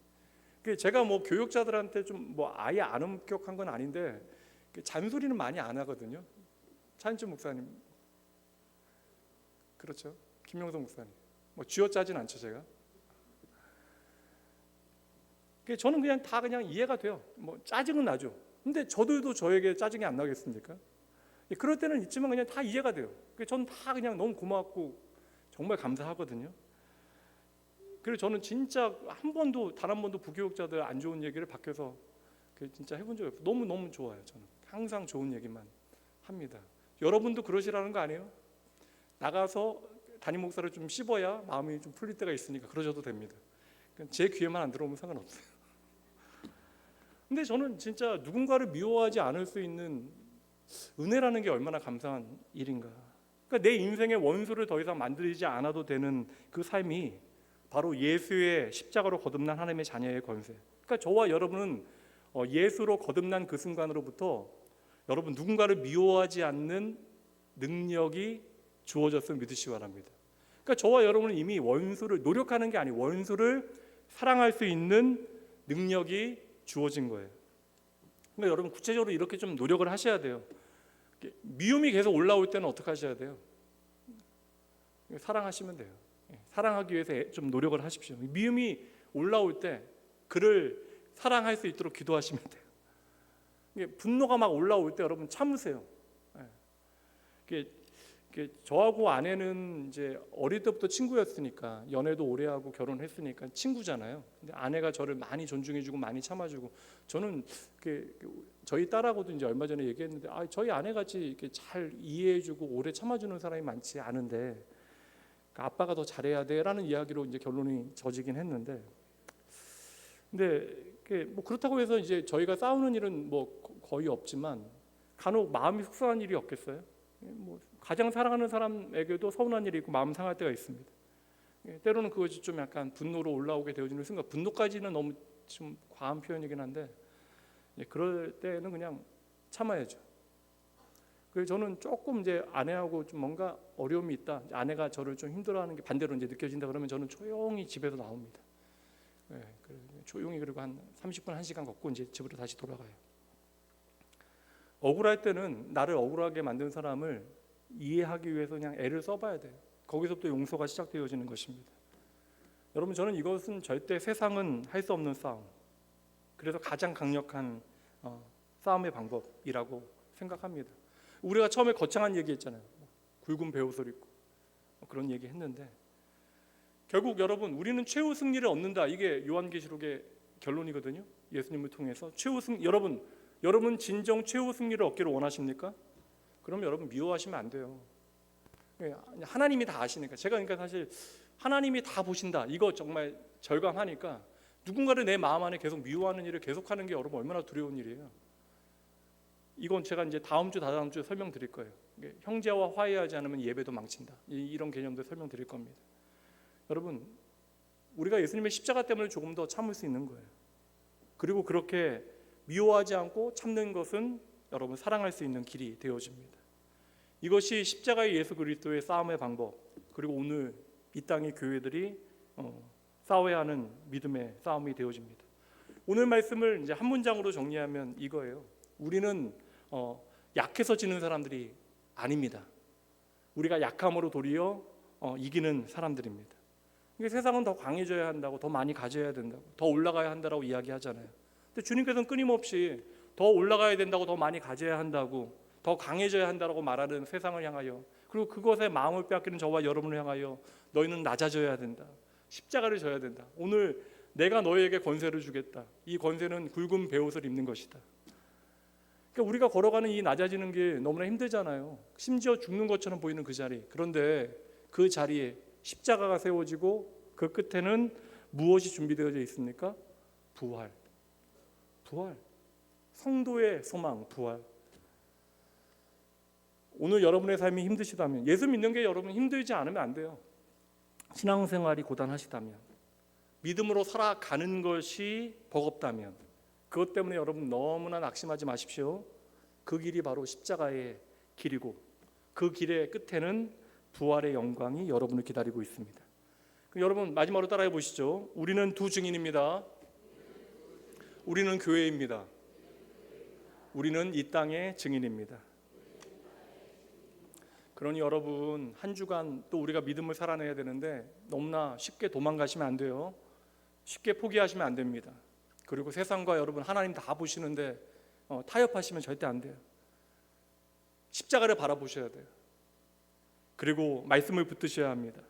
제가 뭐 교육자들한테 좀 뭐 아예 안 엄격한 건 아닌데 잔소리는 많이 안 하거든요. 차인주 목사님, 그렇죠? 김용석 목사님, 뭐 쥐어짜진 않죠 제가. 저는 그냥 다 그냥 이해가 돼요. 뭐 짜증은 나죠. 근데 저도 저에게 짜증이 안 나겠습니까? 그럴 때는 있지만 그냥 다 이해가 돼요. 저는 다 그냥 너무 고맙고 정말 감사하거든요. 그리고 저는 진짜 단 한 번도 부교육자들 안 좋은 얘기를 밖에서 진짜 해본 적이 없어요. 너무 좋아요. 저는 항상 좋은 얘기만 합니다. 여러분도 그러시라는 거 아니에요? 나가서 담임 목사를 좀 씹어야 마음이 좀 풀릴 때가 있으니까 그러셔도 됩니다. 제 귀에만 안 들어오면 상관없어요. 근데 저는 진짜 누군가를 미워하지 않을 수 있는 은혜라는 게 얼마나 감사한 일인가. 그러니까 내 인생의 원수를 더 이상 만들지 않아도 되는 그 삶이 바로 예수의 십자가로 거듭난 하나님의 자녀의 권세. 그러니까 저와 여러분은 예수로 거듭난 그 순간으로부터 여러분 누군가를 미워하지 않는 능력이 주어졌음을 믿으시기 바랍니다. 그러니까 저와 여러분은 이미 원수를 노력하는 게 아니고 원수를 사랑할 수 있는 능력이 주어진 거예요. 그러니까 여러분 구체적으로 이렇게 좀 노력을 하셔야 돼요. 미움이 계속 올라올 때는 어떻게 하셔야 돼요? 사랑하시면 돼요. 사랑하기 위해서 좀 노력을 하십시오. 미움이 올라올 때 그를 사랑할 수 있도록 기도하시면 돼요. 분노가 막 올라올 때 여러분 참으세요. 저하고 아내는 이제 어릴 때부터 친구였으니까, 연애도 오래 하고 결혼했으니까 친구잖아요. 근데 아내가 저를 많이 존중해주고 많이 참아주고, 저는 저희 딸하고도 이제 얼마 전에 얘기했는데, 저희 아내같이 이렇게 잘 이해해주고 오래 참아주는 사람이 많지 않은데 아빠가 더 잘해야 돼라는 이야기로 이제 결론이 져지긴 했는데, 근데 뭐 그렇다고 해서 이제 저희가 싸우는 일은 뭐 거의 없지만 간혹 마음이 속상한 일이 없겠어요? 뭐 가장 사랑하는 사람에게도 서운한 일이 있고 마음 상할 때가 있습니다. 때로는 그것이 좀 약간 분노로 올라오게 되어지는 순간, 분노까지는 너무 좀 과한 표현이긴 한데 그럴 때는 그냥 참아야죠. 그래서 저는 조금 이제 아내하고 좀 뭔가 어려움이 있다, 아내가 저를 좀 힘들어하는 게 반대로 이제 느껴진다 그러면 저는 조용히 집에서 나옵니다. 조용히, 그리고 한 30분 1시간 걷고 이제 집으로 다시 돌아가요. 억울할 때는 나를 억울하게 만든 사람을 이해하기 위해서 그냥 애를 써봐야 돼요. 거기서부터 용서가 시작되어지는 것입니다. 여러분, 저는 이것은 절대 세상은 할 수 없는 싸움, 그래서 가장 강력한 싸움의 방법이라고 생각합니다. 우리가 처음에 거창한 얘기했잖아요. 굵은 베옷을 입고 그런 얘기 했는데, 결국 여러분 우리는 최후 승리를 얻는다, 이게 요한계시록의 결론이거든요. 예수님을 통해서 여러분 진정 최후 승리를 얻기를 원하십니까? 그럼 여러분 미워하시면 안 돼요. 하나님이 다 아시니까. 제가 그러니까 사실 하나님이 다 보신다, 이거 정말 절감하니까 누군가를 내 마음 안에 계속 미워하는 일을 계속하는 게 여러분 얼마나 두려운 일이에요. 이건 제가 이제 다음 주에 설명드릴 거예요. 형제와 화해하지 않으면 예배도 망친다, 이런 개념도 설명드릴 겁니다. 여러분, 우리가 예수님의 십자가 때문에 조금 더 참을 수 있는 거예요. 그리고 그렇게 미워하지 않고 참는 것은 여러분 사랑할 수 있는 길이 되어집니다. 이것이 십자가의 예수 그리스도의 싸움의 방법, 그리고 오늘 이 땅의 교회들이 싸워야 하는 믿음의 싸움이 되어집니다. 오늘 말씀을 이제 한 문장으로 정리하면 이거예요. 우리는 약해서 지는 사람들이 아닙니다. 우리가 약함으로 도리어 이기는 사람들입니다. 세상은 더 강해져야 한다고, 더 많이 가져야 된다고, 더 올라가야 한다고 이야기하잖아요. 근데 주님께서는 끊임없이 더 올라가야 된다고, 더 많이 가져야 한다고, 더 강해져야 한다고 말하는 세상을 향하여, 그리고 그것에 마음을 빼앗기는 저와 여러분을 향하여 너희는 낮아져야 된다, 십자가를 져야 된다, 오늘 내가 너희에게 권세를 주겠다, 이 권세는 굵은 베옷을 입는 것이다. 그러니까 우리가 걸어가는 이 낮아지는 게 너무나 힘들잖아요. 심지어 죽는 것처럼 보이는 그 자리, 그런데 그 자리에 십자가가 세워지고 그 끝에는 무엇이 준비되어져 있습니까? 부활. 성도의 소망, 부활. 오늘 여러분의 삶이 힘드시다면, 예수 믿는 게 여러분 힘들지 않으면 안 돼요. 신앙생활이 고단하시다면, 믿음으로 살아가는 것이 버겁다면, 그것 때문에 여러분 너무나 낙심하지 마십시오. 그 길이 바로 십자가의 길이고 그 길의 끝에는 부활의 영광이 여러분을 기다리고 있습니다. 여러분 마지막으로 따라해 보시죠. 우리는 두 증인입니다. 우리는 교회입니다. 우리는 이 땅의 증인입니다. 그러니 여러분 한 주간 또 우리가 믿음을 살아내야 되는데 너무나 쉽게 도망가시면 안 돼요. 쉽게 포기하시면 안 됩니다. 그리고 세상과 여러분 하나님 다 보시는데 타협하시면 절대 안 돼요. 십자가를 바라보셔야 돼요. 그리고 말씀을 붙드셔야 합니다.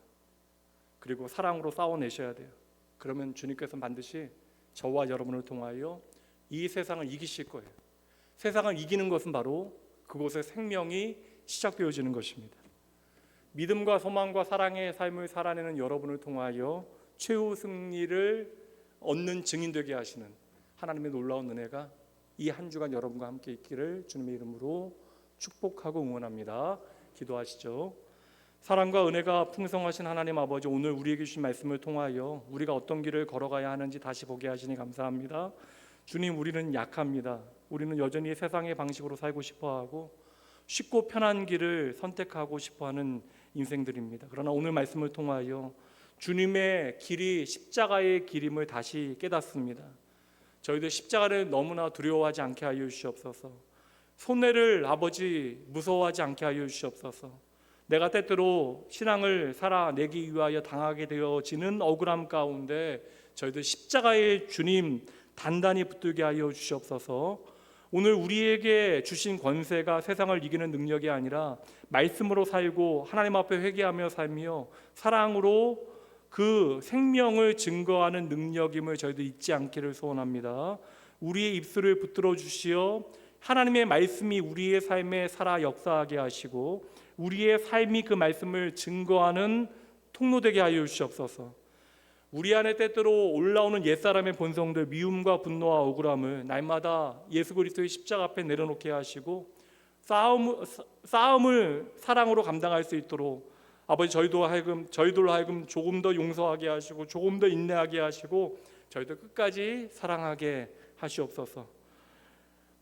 그리고 사랑으로 싸워내셔야 돼요. 그러면 주님께서 반드시 저와 여러분을 통하여 이 세상을 이기실 거예요. 세상을 이기는 것은 바로 그곳에 생명이 시작되어지는 것입니다. 믿음과 소망과 사랑의 삶을 살아내는 여러분을 통하여 최후 승리를 얻는 증인 되게 하시는 하나님의 놀라운 은혜가 이 한 주간 여러분과 함께 있기를 주님의 이름으로 축복하고 응원합니다. 기도하시죠. 사랑과 은혜가 풍성하신 하나님 아버지, 오늘 우리에게 주신 말씀을 통하여 우리가 어떤 길을 걸어가야 하는지 다시 보게 하시니 감사합니다. 주님, 우리는 약합니다. 우리는 여전히 세상의 방식으로 살고 싶어하고 쉽고 편한 길을 선택하고 싶어하는 인생들입니다. 그러나 오늘 말씀을 통하여 주님의 길이 십자가의 길임을 다시 깨닫습니다. 저희들 십자가를 너무나 두려워하지 않게 하여 주시옵소서. 손해를 아버지 무서워하지 않게 하여 주시옵소서. 내가 때때로 신앙을 살아내기 위하여 당하게 되어지는 억울함 가운데 저희들 십자가의 주님 단단히 붙들게 하여 주시옵소서. 오늘 우리에게 주신 권세가 세상을 이기는 능력이 아니라 말씀으로 살고 하나님 앞에 회개하며 살며 사랑으로 그 생명을 증거하는 능력임을 저희들 잊지 않기를 소원합니다. 우리의 입술을 붙들어 주시어 하나님의 말씀이 우리의 삶에 살아 역사하게 하시고 우리의 삶이 그 말씀을 증거하는 통로되게 하여 주시옵소서. 우리 안에 때때로 올라오는 옛사람의 본성들, 미움과 분노와 억울함을 날마다 예수 그리스도의 십자가 앞에 내려놓게 하시고 싸움을 사랑으로 감당할 수 있도록 아버지 저희들로 하여금 조금 더 용서하게 하시고 조금 더 인내하게 하시고 저희들 끝까지 사랑하게 하시옵소서.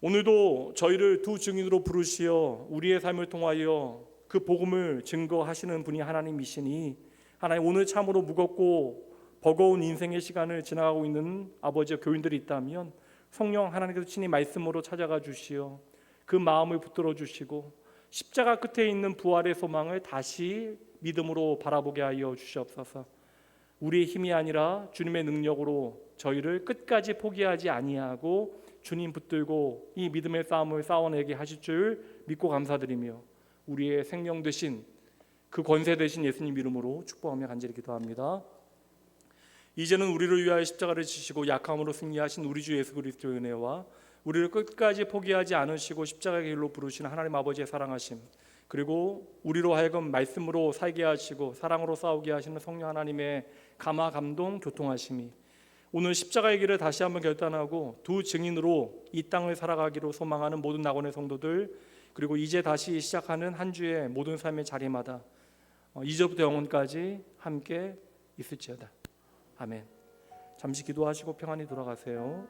오늘도 저희를 두 증인으로 부르시어 우리의 삶을 통하여 그 복음을 증거하시는 분이 하나님이시니 하나님, 오늘 참으로 무겁고 버거운 인생의 시간을 지나가고 있는 아버지와 교인들이 있다면 성령 하나님께서 친히 말씀으로 찾아가 주시어 그 마음을 붙들어 주시고 십자가 끝에 있는 부활의 소망을 다시 믿음으로 바라보게 하여 주시옵소서. 우리의 힘이 아니라 주님의 능력으로 저희를 끝까지 포기하지 아니하고 주님 붙들고 이 믿음의 싸움을 싸워내게 하실 줄 믿고 감사드리며 우리의 생명 되신 그 권세 되신 예수님 이름으로 축복하며 간절히 기도합니다. 이제는 우리를 위하여 십자가를 지시고 약함으로 승리하신 우리 주 예수 그리스도의 은혜와 우리를 끝까지 포기하지 않으시고 십자가의 길로 부르시는 하나님 아버지의 사랑하심, 그리고 우리로 하여금 말씀으로 살게 하시고 사랑으로 싸우게 하시는 성령 하나님의 감화 감동 교통하심이 오늘 십자가의 길을 다시 한번 결단하고 두 증인으로 이 땅을 살아가기로 소망하는 모든 낙원의 성도들, 그리고 이제 다시 시작하는 한 주의 모든 삶의 자리마다 이제부터 영원까지 함께 있을지어다. 아멘. 잠시 기도하시고 평안히 돌아가세요.